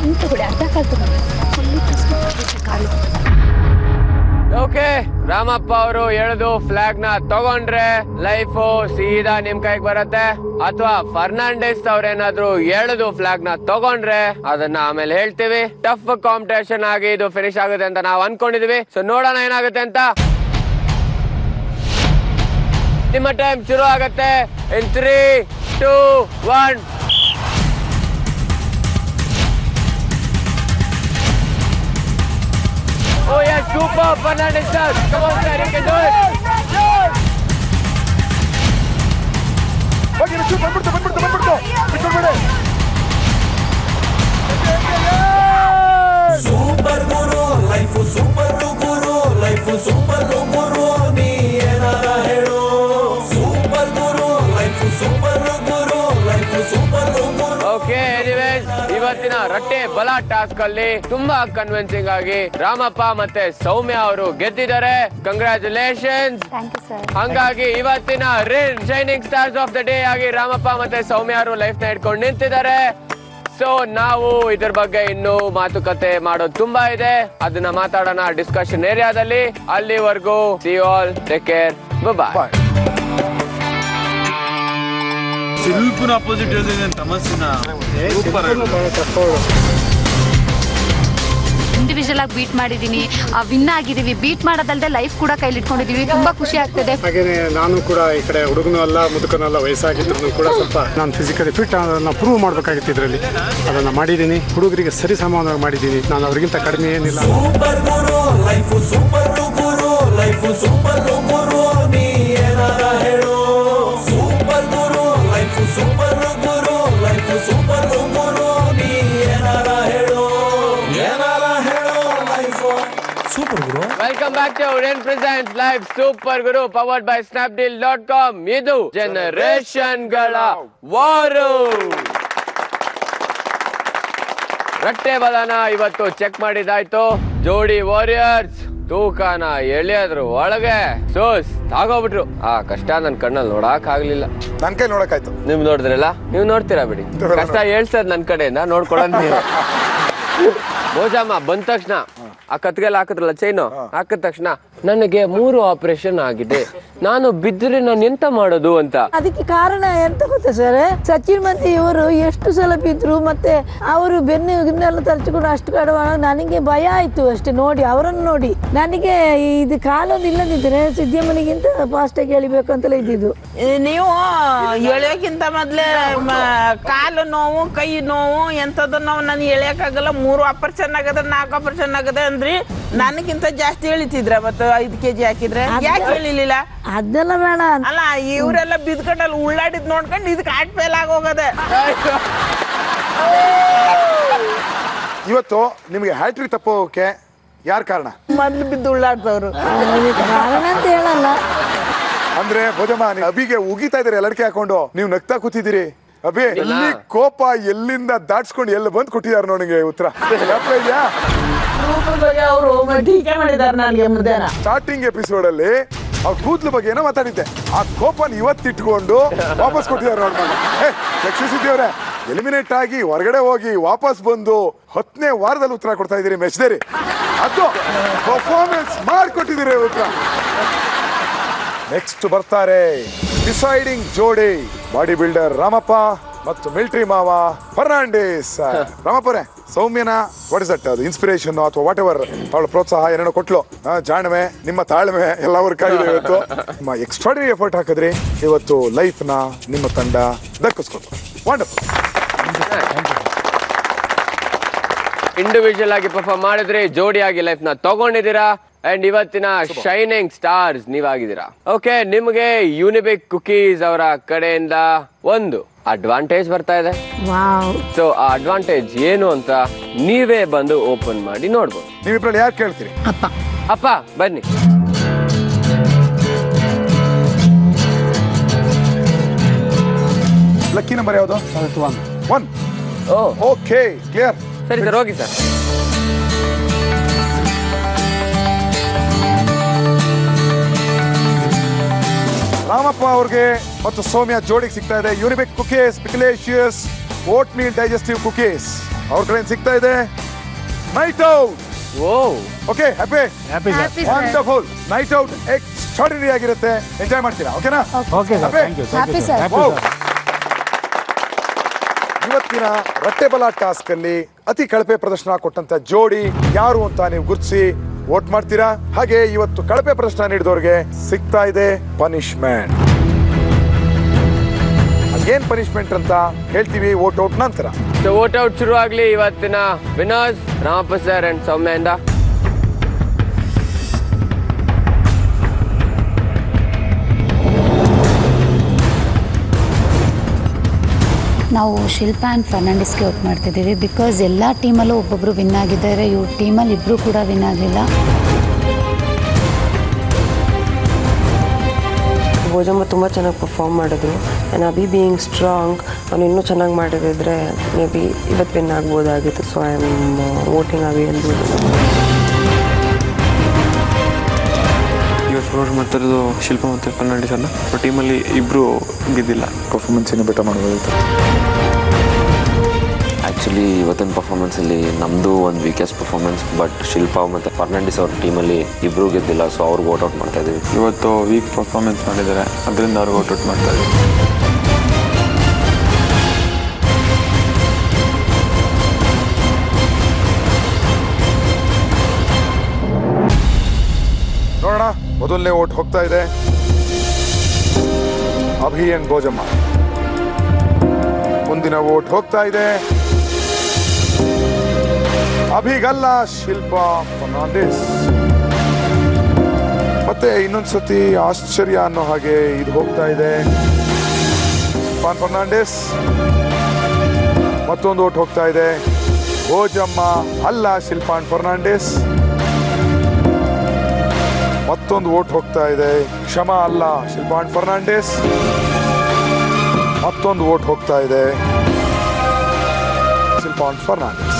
ಹಿಂಗ್ ತಗೊಳ್ಳಿ, ಅರ್ಧ ಕಾಲು ತಗೊಳ್ಳಿ, ಕಾಲು. ಓಕೆ, ರಾಮಪ್ಪ ಅವರು ಎಳೆದು ಫ್ಲಾಗ್ ನ ತಗೊಂಡ್ರೆ ಲೈಫು ಸೀದಾ ನಿಮ್ ಕೈಗೆ ಬರುತ್ತೆ. ಅಥವಾ ಫರ್ನಾಂಡಿಸ್ ಅವ್ರೇನಾದ್ರು ಎಳೆದು ಫ್ಲಾಗ್ ನ ತಗೊಂಡ್ರೆ ಅದನ್ನ ಆಮೇಲೆ ಹೇಳ್ತೀವಿ. ಟಫ್ ಕಾಂಪಿಟೇಷನ್ ಆಗಿ ಇದು ಫಿನಿಶ್ ಆಗುತ್ತೆ ಅಂತ ನಾವು ಅನ್ಕೊಂಡಿದೀವಿ. ಸೊ ನೋಡೋಣ ಏನಾಗುತ್ತೆ ಅಂತ. ನಿಮ್ಮ ಟೈಮ್ ಶುರು ಆಗುತ್ತೆ ಇನ್ 3, 2, 1. Oh yeah, super Fernandez sir. Come on sir, you can do it. ಹೋಗಿ ರಚು, ಬಂದ್ಬಿಡ್ತು ಬಿಟ್ಕೊಳ್ಬೇಡಿ. ಸೂಪರ್ ಗುರು, ಲೈಫು ಸೂಪರ್ ಗುರು, ಲೈಫು ಸೂಪರ್ ಗುರು, ನೀ ಏನಾರ ಹೇಳು. ಸೂಪರ್ ಗುರು, ಲೈಫು ಸೂಪರ್ ಗುರು, ಲೈಫು ಸೂಪರ್ ಗುರು. ಓಕೆ, ಎನಿವೇಸ್ ಇವತ್ತಿನ ರಟ್ಟೆ ಬಲ ಟಾಸ್ಕ್ ಅಲ್ಲಿ ತುಂಬಾ ಕನ್ವಿನ್ಸಿಂಗ್ ಆಗಿ ರಾಮಪ್ಪ ಮತ್ತೆ ಸೌಮ್ಯ ಅವರು ಗೆದ್ದಿದ್ದಾರೆ. ಕಂಗ್ರಾಚುಲೇಷನ್ಸ್. ಹಂಗಾಗಿ ಇವತ್ತಿನ shining stars of the day ಆಗಿ ರಾಮಪ್ಪ ಮತ್ತೆ ಸೌಮ್ಯ ಅವರು ಲೈಫ್ ನ ಇಟ್ಕೊಂಡು ನಿಂತಿದ್ದಾರೆ. ಸೊ ನಾವು ಇದ್ರ ಬಗ್ಗೆ ಇನ್ನು ಮಾತುಕತೆ ಮಾಡೋದು ತುಂಬಾ ಇದೆ, ಅದನ್ನ ಮಾತಾಡೋಣ ಡಿಸ್ಕಷನ್ ಏರಿಯಾದಲ್ಲಿ. ಅಲ್ಲಿವರೆಗೂ see you all, take care, bye. ಶಿಲ್ಪನ ಅಪೋಸಿಟ್ ಹೇಳ್ತಿದ್ದೆ ತಮಸ್ಸಿನ ಸೂಪರ್. ಇಂಡಿವಿಜುವಲ್ ಆಗಿ ಬೀಟ್ ಮಾಡಿದೀನಿ, ವಿನ್ ಆಗಿದೀವಿ. ಬೀಟ್ ಮಾಡೋದಲ್ಲದೆ ಲೈಫ್ ಕೂಡ ಕೈಲಿಟ್ಕೊಂಡಿದೀವಿ. ತುಂಬಾ ಖುಷಿ ಆಗ್ತದೆ. ಹಾಗೇನೆ ನಾನು ಕೂಡ ಈ ಕಡೆ ಹುಡುಗನೂ ಅಲ್ಲ ಮುದುಕನೂ ಅಲ್ಲ, ವಯಸ್ಸಾಗಿದ್ರು ಕೂಡ ಸ್ವಲ್ಪ ನಾನು ಫಿಸಿಕಲಿ ಫಿಟ್ ಅದನ್ನ ಪ್ರೂವ್ ಮಾಡಬೇಕಾಗಿತ್ತು. ಇದರಲ್ಲಿ ಅದನ್ನ ಮಾಡಿದ್ದೀನಿ. ಹುಡುಗರಿಗೆ ಸರಿ ಸಮಾನವಾಗಿ ಮಾಡಿದ್ದೀನಿ. ನಾನು ಅವ್ರಿಗಿಂತ ಕಡಿಮೆ ಏನಿಲ್ಲ. ಸೂಪರ್ ಗುರು, ಲೈಫು ಸೂಪರ್ ಗುರು, ಲೈಫು ಸೂಪರ್ ಗುರು, ನೀ ಏನಾರ ಹೇಳು. ಸೂಪರ್ ಗುರು, life welcome back to Rain presents live super ಗುರು ಪವರ್ಡ್ ಬೈ snapdeal.com. ಇದು ಜನರೇಷನ್ ಗಳ ವಾರು. ರಟ್ಟೆ ಬಲನ ಇವತ್ತು ಚೆಕ್ ಮಾಡಿದಾಯ್ತು. ಜೋಡಿ ವಾರಿಯರ್ಸ್ ತೂಕನ ಎಳೆಯೋದ್ರ ಒಳಗೆ ಸೋಸ್ ಆಗೋಗ್ಬಿಟ್ರು. ಆ ಕಷ್ಟ ನನ್ ಕಣ್ಣಲ್ಲಿ ನೋಡಕ್ ಆಗ್ಲಿಲ್ಲ. ನನ್ ಕೈ ನೋಡಕ್ಕಾಯ್ತು. ನಿಮ್ ನೋಡಿದ್ರಲ್ಲ, ನೀವ್ ನೋಡ್ತೀರಾ ಬಿಡಿ. ಕಷ್ಟ ಹೇಳ್ಸದ್ ನನ್ ಕಡೆಯಿಂದ ನೋಡ್ಕೊಳಂತ ನೀವು. ಭೋಜಮ್ಮ ಬಂದ ತಕ್ಷಣ ಆ ಕತ್ಗೆಲ್ಲ ಹಾಕಿದ್ರಲ್ಲ ಚೈನು, ಹಾಕಿದ ತಕ್ಷಣ ನನಗೆ 3 ಆಪರೇಷನ್ ಆಗಿದೆ, ನಾನು ಬಿದ್ದರೆ ನಾನು ಎಂತ ಮಾಡೋದು ಅಂತ. ಅದಕ್ಕೆ ಕಾರಣ ಎಂತ ಗೊತ್ತಾ ಸರ್, ಸಚಿನ್ ಮತ್ತೆ ಇವರು ಎಷ್ಟು ಸಲ ಬಿದ್ರು, ಮತ್ತೆ ಅವರು ಬೆನ್ನೆಲ್ಲ ತರ್ಚಿಕೊಂಡು ಅಷ್ಟು ಕಡವಾಳ ನನಗೆ ಭಯ ಆಯ್ತು ಅಷ್ಟೇ ನೋಡಿ, ಅವರನ್ನು ನೋಡಿ. ನನಗೆ ಇದು ಕಾಲೊಂದು ಇಲ್ಲದಿದ್ರೆ ಸಿದ್ಧಮ್ಮನಿಗಿಂತ ಫಾಸ್ಟ್ ಆಗಿ ಎಳಿಬೇಕು ಅಂತಲೇ ಇದ್ದಿದ್ದು. ನೀವು ಎಳೆಯೋಕ್ಕಿಂತ ಮೊದ್ಲೇ ಕಾಲು ನೋವು, ಕೈ ನೋವು, ಎಂತದ ನೋವು ನನಗೆ ಎಳೆಯಕ್ಕಾಗಲ್ಲ. 3 ಆಪರೇಷನ್ ಆಗದ, 4 ಆಪರೇಷನ್ ಆಗದ ಅಂದ್ರಿ, ನನಗಿಂತ ಜಾಸ್ತಿ ಎಳಿತಿದ್ರ. ಮತ್ತೆ 5 kg ಹಾಕಿದ್ರೆ ಯಾಕೆ ಹೇಳಿಲ್ಲ? ಅದೆಲ್ಲ ಬೇಡ ಅಲ್ಲ, ಇವರೆಲ್ಲ ಬಿದ್ಕೊಂಡಲ್ಲಿ ಉಳ್ಳಾಡಿದ್ ನೋಡ್ಕೊಂಡು ಇದಕ್ಕೆ ಹಾರ್ಟ್ ಫೇಲ್ ಆಗೋಗದೆ. ಇವತ್ತು ನಿಮಗೆ ಹ್ಯಾಟ್ರಿಕ್ ತಪ್ಪೋಕೆ ಯಾರು ಕಾರಣ? ಮೊದ್ಲು ಬಿದ್ದು ಉಳ್ಳಾಡ್ತವ್ರು. ಕಾರಣ ಅಂತ ಹೇಳಲ್ಲ. ಅಂದ್ರೆ ಭೋಜಮ್ಮ, ಅಭಿಗೆ ಉಗಿತಾ ಇದಾರೆ ಲಡ್ಕೆ ಹಾಕೊಂಡು, ನೀವು ನಗ್ತಾ ಕೂತಿದ್ದೀರಿ. ಅಭಿ ಎಲ್ಲಿ ಕೋಪ ಎಲ್ಲಿಂದ ದಾಟ್ಸ್ಕೊಂಡು ಎಲ್ಲಿ ಬಂದು ಕೊಟ್ಟಿದ್ದಾರೆ ನೋಡಿ ಉತ್ತರ. ಅವರು ಟೀಕೆ ಮಾಡಿದಾರೆ ನನಗೆ ಮಧ್ಯಾಹ್ನ ಸ್ಟಾರ್ಟಿಂಗ್ ಎಪಿಸೋಡ್ ಅಲ್ಲಿ ಅವ್ರ ಕೂದ್ಲು ಬಗ್ಗೆ ಏನೋ ಮಾತಾಡಿದ್ದೆ, ಆ ಕೋಪನ ಇವತ್ತಿಟ್ಕೊಂಡು ವಾಪಸ್ ಕೊಟ್ಟಿದ್ದಾರೆ ನೋಡಿ. ಎಲಿಮಿನೇಟ್ ಆಗಿ ಹೊರಗಡೆ ಹೋಗಿ ವಾಪಸ್ ಬಂದು 10ನೇ ವಾರದಲ್ಲಿ ಉತ್ತರ ಕೊಡ್ತಾ ಇದೀರಿ. ಮೆಚ್ದೇರಿ, ಅದು ಪರ್ಫಾರ್ಮೆನ್ಸ್ ಮಾಡಿಕೊಟ್ಟಿದ್ದೀರಿ ಉತ್ತರ. ನೆಕ್ಸ್ಟ್ ಬರ್ತಾರೆ ಡಿಸೈಡಿಂಗ್ ಜೋಡಿ, ಬಾಡಿ ಬಿಲ್ಡರ್ ರಾಮಪ್ಪ ಮತ್ತು ಮಿಲಿಟರಿ ಮಾವ ಫರ್ನಾಂಡಿಸ್. ರಾಮಪ್ಪರೇ, ಸೌಮ್ಯನ ವಾಟ್ ಇಸ್ ದಟ್, ಅದು ಇನ್ಸ್ಪಿರೇಷನ್ ಅಥವಾ ವಾಟ್ ಎವರ್ ಅವಳ ಪ್ರೋತ್ಸಾಹ ಏನೇನೋ ಕೊಟ್ಲು, ಜಾಣ್ಮೆ, ನಿಮ್ಮ ತಾಳ್ಮೆ ಎಲ್ಲ ಅವ್ರ ಕೈಲಿ ಇವತ್ತು ನಿಮ್ಮ ಎಕ್ಸ್ಟ್ರಾಡಿನರಿ ಎಫರ್ಟ್ ಹಾಕಿದ್ರಿ. ಇವತ್ತು ಲೈಫ್ ನ ನಿಮ್ಮ ತಂಡ ದಕ್ಕಿಸ್ಕೊತು. ವಂಡರ್ಫುಲ್. ಇಂಡಿವಿಜುವಲ್ ಆಗಿ ಪರ್ಫಾರ್ಮ್ ಮಾಡಿದ್ರಿ, ಜೋಡಿಯಾಗಿ ಲೈಫ್ ನ ತಗೊಂಡಿದ್ದೀರಾ. ಅಂಡ್ ಇವತ್ತಿನ ಶೈನಿಂಗ್ ಸ್ಟಾರ್ಸ್ ನೀವಾಗಿದ್ದೀರಾ. ಓಕೆ, ನಿಮ್ಗೆ ಯೂನಿಬಿಕ್ ಕುಕೀಸ್ ಅವರ ಕಡೆಯಿಂದ ಒಂದು ಅಡ್ವಾಂಟೇಜ್ ಬರ್ತಾ ಇದೆ. ಸೊ ಆ ಅಡ್ವಾಂಟೇಜ್ ಏನು ಅಂತ ನೀವೇ ಬಂದು ಓಪನ್ ಮಾಡಿ ನೋಡ್ಬೋದು. ನೀವಿಬ್ರಲ್ಲಿ ಯಾರು ಕೇಳ್ತೀರಿ? ಅಪ್ಪ ಬನ್ನಿ. ಲಕ್ಕಿ ನಂಬರ್ ಯಾವುದು? 1. Okay, clear. ಸರಿ ಸರ್, ಹೋಗಿ ಸರ್. ರಾಮಪ್ಪ ಅವ್ರಿಗೆ ಮತ್ತು ಸೌಮ್ಯ ಜೋಡಿಗೆ ಸಿಗ್ತಾ ಇದೆ ಯೂನಿಬಿಕ್ ಕುಕೀಸ್, ಪಿಕಲೇಶಿಯಸ್ ಓಟ್ ಮೀಲ್ ಡೈಜೆಸ್ಟಿವ್ ಕುಕೀಸ್. ಅವ್ರ ಕಡೆ ಸಿಗ್ತಾ ಇದೆ night out. Okay, happy wonderful. Night out extraordinary ಆಗಿರುತ್ತೆ, ಎಂಜಾಯ್ ಮಾಡ್ತೀರಾ. ಓಕೆನಾ? ಇವತ್ತಿನ ರಟ್ಟೆಬಲ ಟಾಸ್ಕ್ ಅಲ್ಲಿ ಅತಿ ಕಳಪೆ ಪ್ರದರ್ಶನ ಕೊಟ್ಟಂತ ಜೋಡಿ ಯಾರು ಅಂತ ನೀವು ಗುರುತಿಸಿ ವೋಟ್ ಮಾಡ್ತೀರಾ. ಹಾಗೆ ಇವತ್ತು ಕಳಪೆ ಪ್ರದರ್ಶನ ನೀಡಿದವ್ರಿಗೆ ಸಿಗ್ತಾ ಇದೆ ಪನಿಷ್ಮೆಂಟ್. ಅದೇನ್ ಪನಿಷ್ಮೆಂಟ್ ಅಂತ ಹೇಳ್ತೀವಿ ವೋಟ್ ಔಟ್ ನಂತರ. ವೋಟ್ ಔಟ್ ಶುರು ಆಗ್ಲಿ. ಇವತ್ತಿನ ವಿನರ್ಸ್ ರಾಮಪ್ಪ ಸರ್ ಅಂಡ್ ಸೌಮ್ಯಯಿಂದ. ನಾವು ಶಿಲ್ಪಾ ಆ್ಯಂಡ್ ಫರ್ನಾಂಡಿಸ್ಗೆ ವೋಟ್ ಮಾಡ್ತಿದ್ದೀವಿ. ಬಿಕಾಸ್ ಎಲ್ಲ ಟೀಮಲ್ಲೂ ಒಬ್ಬೊಬ್ಬರು ವಿನ್ ಆಗಿದ್ದಾರೆ, ಇವ್ರ ಟೀಮಲ್ಲಿ ಇಬ್ಬರು ಕೂಡ ವಿನ್ ಆಗಲಿಲ್ಲ. ಭೋಜಮ್ಮ ತುಂಬ ಚೆನ್ನಾಗಿ ಪರ್ಫಾರ್ಮ್ ಮಾಡಿದ್ರು. ಆ್ಯಂಡ್ ಅಭಿ ಬೀಯಿಂಗ್ ಸ್ಟ್ರಾಂಗ್, ಅವ್ನು ಇನ್ನೂ ಚೆನ್ನಾಗಿ ಮಾಡಿದ್ರೆ ಮೇ ಬಿ ಇವತ್ತು ವಿನ್ ಆಗ್ಬೋದಾಗಿತ್ತು. So I am voting Abhi ಅಂದ್ಬೋದು. ಇವತ್ತು ವೋಟ್ ಮಾಡ್ತಿರೋದು ಶಿಲ್ಪ ಮತ್ತು ಫರ್ನಾಂಡಿಸ್ ಅನ್ನ. ಟೀಮಲ್ಲಿ ಇಬ್ಬರು ಗೆದ್ದಿಲ್ಲ. ಪರ್ಫಾರ್ಮೆನ್ಸ್ ಇನ್ನೂ ಬೆಟರ್ ಮಾಡಬಹುದು. ಆ್ಯಕ್ಚುಲಿ ಇವತ್ತಿನ ಪರ್ಫಾರ್ಮೆನ್ಸಲ್ಲಿ ನಮ್ಮದು ಒಂದು ವೀಕೆಸ್ಟ್ ಪರ್ಫಾರ್ಮೆನ್ಸ್. ಬಟ್ ಶಿಲ್ಪಾ ಮತ್ತು ಫರ್ನಾಂಡಿಸ್ ಅವ್ರ ಟೀಮಲ್ಲಿ ಇಬ್ಬರು ಗೆದ್ದಿಲ್ಲ. ಸೊ ಅವ್ರಿಗೆ ವೋಟ್ ಔಟ್ ಮಾಡ್ತಾ ಇದ್ದೀವಿ. ಇವತ್ತು ವೀಕ್ ಪರ್ಫಾರ್ಮೆನ್ಸ್ ಮಾಡಿದ್ದಾರೆ, ಅದರಿಂದ ಅವ್ರಿಗೆ ವೋಟ್ ಔಟ್ ಮಾಡ್ತಾ ಇದ್ದೀವಿ. ನೋಡೋಣ, ಮೊದಲನೇ ವೋಟ್ ಹೋಗ್ತಾ ಇದೆ ಅಭಿ ಅಂಡ್ ಭೋಜಮ್ಮ. ಮುಂದಿನ ವೋಟ್ ಹೋಗ್ತಾ ಇದೆ ಅಭಿಗಲ್ಲ, ಶಿಲ್ಪಾ ಫರ್ನಾಂಡಿಸ್. ಮತ್ತೆ ಇನ್ನೊಂದ್ಸತಿ ಆಶ್ಚರ್ಯ ಅನ್ನೋ ಹಾಗೆ ಇದು ಹೋಗ್ತಾ ಇದೆ ಫರ್ನಾಂಡಿಸ್. ಮತ್ತೊಂದು ವೋಟ್ ಹೋಗ್ತಾ ಇದೆ ಭೋಜಮ್ಮ ಅಲ್ಲ, ಶಿಲ್ಪಾ ಫರ್ನಾಂಡಿಸ್. ಮತ್ತೊಂದು ವೋಟ್ ಹೋಗ್ತಾ ಇದೆ. ಕ್ಷಮಾ ಅಲ್ಲ, ಶಿಲ್ಪಾ ಅಂಡ್ ಫರ್ನಾಂಡಿಸ್. ಮತ್ತೊಂದು ವೋಟ್ ಹೋಗ್ತಾ ಇದೆ. ಶಿಲ್ಪಾ ಅಂಡ್ ಫರ್ನಾಂಡಿಸ್.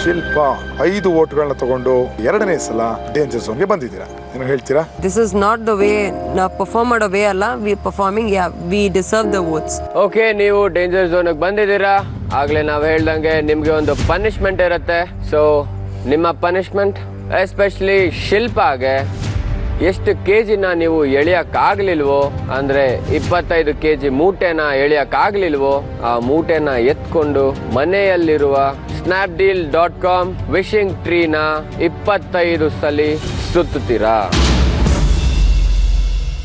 ಶಿಲ್ಪಾ 5 ವೋಟ್ಗಳನ್ನ ತಗೊಂಡು 2ನೇ ಸಲ ಡೇಂಜರ್ ಝೋನ್ಗೆ ಬಂದಿದ್ದೀರಾ. ಏನು ಹೇಳ್ತೀರಾ? This is not the way. ನಾವು ಪರ್ಫಾರ್ಮ್ ಮಾಡೋ ವೇ ಅಲ್ಲ. We performing, we deserve the votes. Okay, ನೀವು ಡೇಂಜರ್ ಝೋನ್ಗೆ ಬಂದಿದ್ದೀರಾ. ಆಗ್ಲೇ ನಾವು ಹೇಳ್ದಂಗೆ ನಿಮ್ಗೆ ಒಂದು ಪನಿಷ್ಮೆಂಟ್ ಇರುತ್ತೆ. ಸೊ ನಿಮ್ಮ ಪನಿಷ್ಮೆಂಟ್ ಎಸ್ಪೆಷಲಿ ಶಿಲ್ಪಾಗೆ ಎಷ್ಟು ಕೆಜಿನ ನೀವು ಎಳಿಯಕ್ಕಾಗ್ಲಿಲ್ವೋ, ಅಂದ್ರೆ 25 kg ಮೂಟೆನ ಎಳಿಯಕ್ಕಾಗ್ಲಿಲ್ವೋ, ಆ ಮೂಟೆನ ಎತ್ಕೊಂಡು ಮನೆಯಲ್ಲಿರುವ snapdeal.com ವಿಶಿಂಗ್ ಟ್ರೀನ 25 ಸಲ ಸುತ್ತುತ್ತೀರಾ.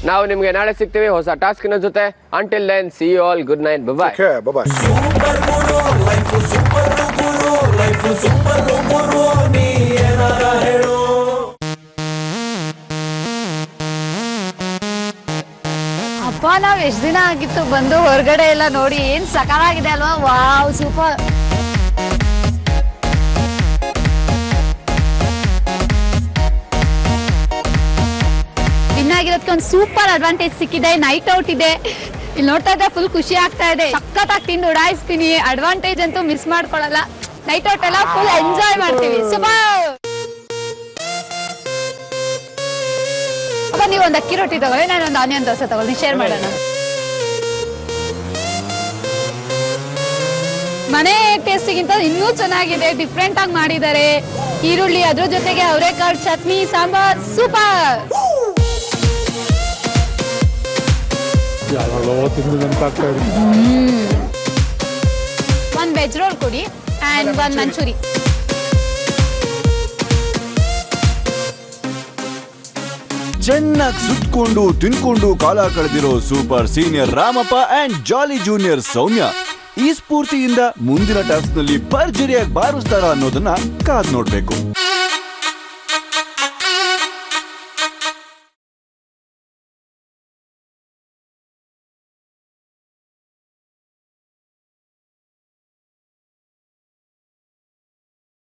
ನಾವು ನಿಮ್ಗೆ ನಾಳೆ ಸಿಗ್ತೀವಿ ಹೊಸ ಟಾಸ್ಕಿನ ಜೊತೆ. Until then, see you all, good night, bye. Bye. Super ಗುರು ಲೈಫ್, ಸೂಪರ್ ಗುರು ಲೈಫ್, ಸೂಪರ್ ಗುರು ನೀ ಏನಾರ ಹೇಳು. ಅಪ್ಪ ನಾವ್ ಎಷ್ಟ್ ದಿನ ಆಗಿತ್ತು ಬಂದು ಹೊರಗಡೆ ಎಲ್ಲ ನೋಡಿ, ಏನ್ ಸಕಾಲಾಗಿದೆ ಅಲ್ವಾ? Wow, super. ವಿನ್ ಆಗಿರೋದಕ್ಕೆ ಒಂದು ಸೂಪರ್ ಅಡ್ವಾಂಟೇಜ್ ಸಿಕ್ಕಿದೆ. ನೈಟ್ ಔಟ್ ಇದೆ. ಇಲ್ಲಿ ನೋಡ್ತಾ ಇದ್ರೆ ಫುಲ್ ಖುಷಿ ಆಗ್ತಾ ಇದೆ. ಸಖತ್ತಾಗಿ ತಿಂದು ಉಡಾಯಿಸ್ತೀನಿ. ಅಡ್ವಾಂಟೇಜ್ ಅಂತೂ ಮಿಸ್ ಮಾಡ್ಕೊಳಲ್ಲ. ನೈಟ್ ಔಟ್ ಎಲ್ಲ ಫುಲ್ ಎಂಜಾಯ್ ಮಾಡ್ತೀವಿ. ಸೂಪರ್. ನೀವು ಒಂದು ಅಕ್ಕಿ ರೊಟ್ಟಿ ತಗೊಳ್ಳಿ, ನಾನು ಒಂದು ಆನಿಯನ್ ದೋಸೆ ತಗೊಳ್ಳಿ, ಶೇರ್ ಮಾಡೋಣ. ಮನೆ ಟೇಸ್ಟಿಗಿಂತ ಇನ್ನೂ ಚೆನ್ನಾಗಿದೆ. ಡಿಫ್ರೆಂಟ್ ಆಗಿ ಮಾಡಿದ್ದಾರೆ. ಈರುಳ್ಳಿ, ಅದ್ರ ಜೊತೆಗೆ ಅವರೆಕಾಳು ಚಟ್ನಿ, ಸಾಂಬಾರ್, ಸೂಪರ್. ಒಂದು ವೆಜ್ ರೋಲ್ ಕೊಡಿ ಅಂಡ್ ಒಂದು ಮಂಚೂರಿ. ಚೆನ್ನಾಗಿ ಸುತ್ಕೊಂಡು ತಿನ್ಕೊಂಡು ಕಾಲ ಕಳೆದಿರೋ super senior Ramappa and jolly junior Soumya ಈ ಸ್ಫೂರ್ತಿಯಿಂದ ಮುಂದಿನ ಟಾಸ್ಕ್ ನಲ್ಲಿ ಭರ್ಜರಿಯಾಗಿ ಬಾರಿಸ್ತಾರ ಅನ್ನೋದನ್ನ ಕಾದ್ ನೋಡ್ಬೇಕು.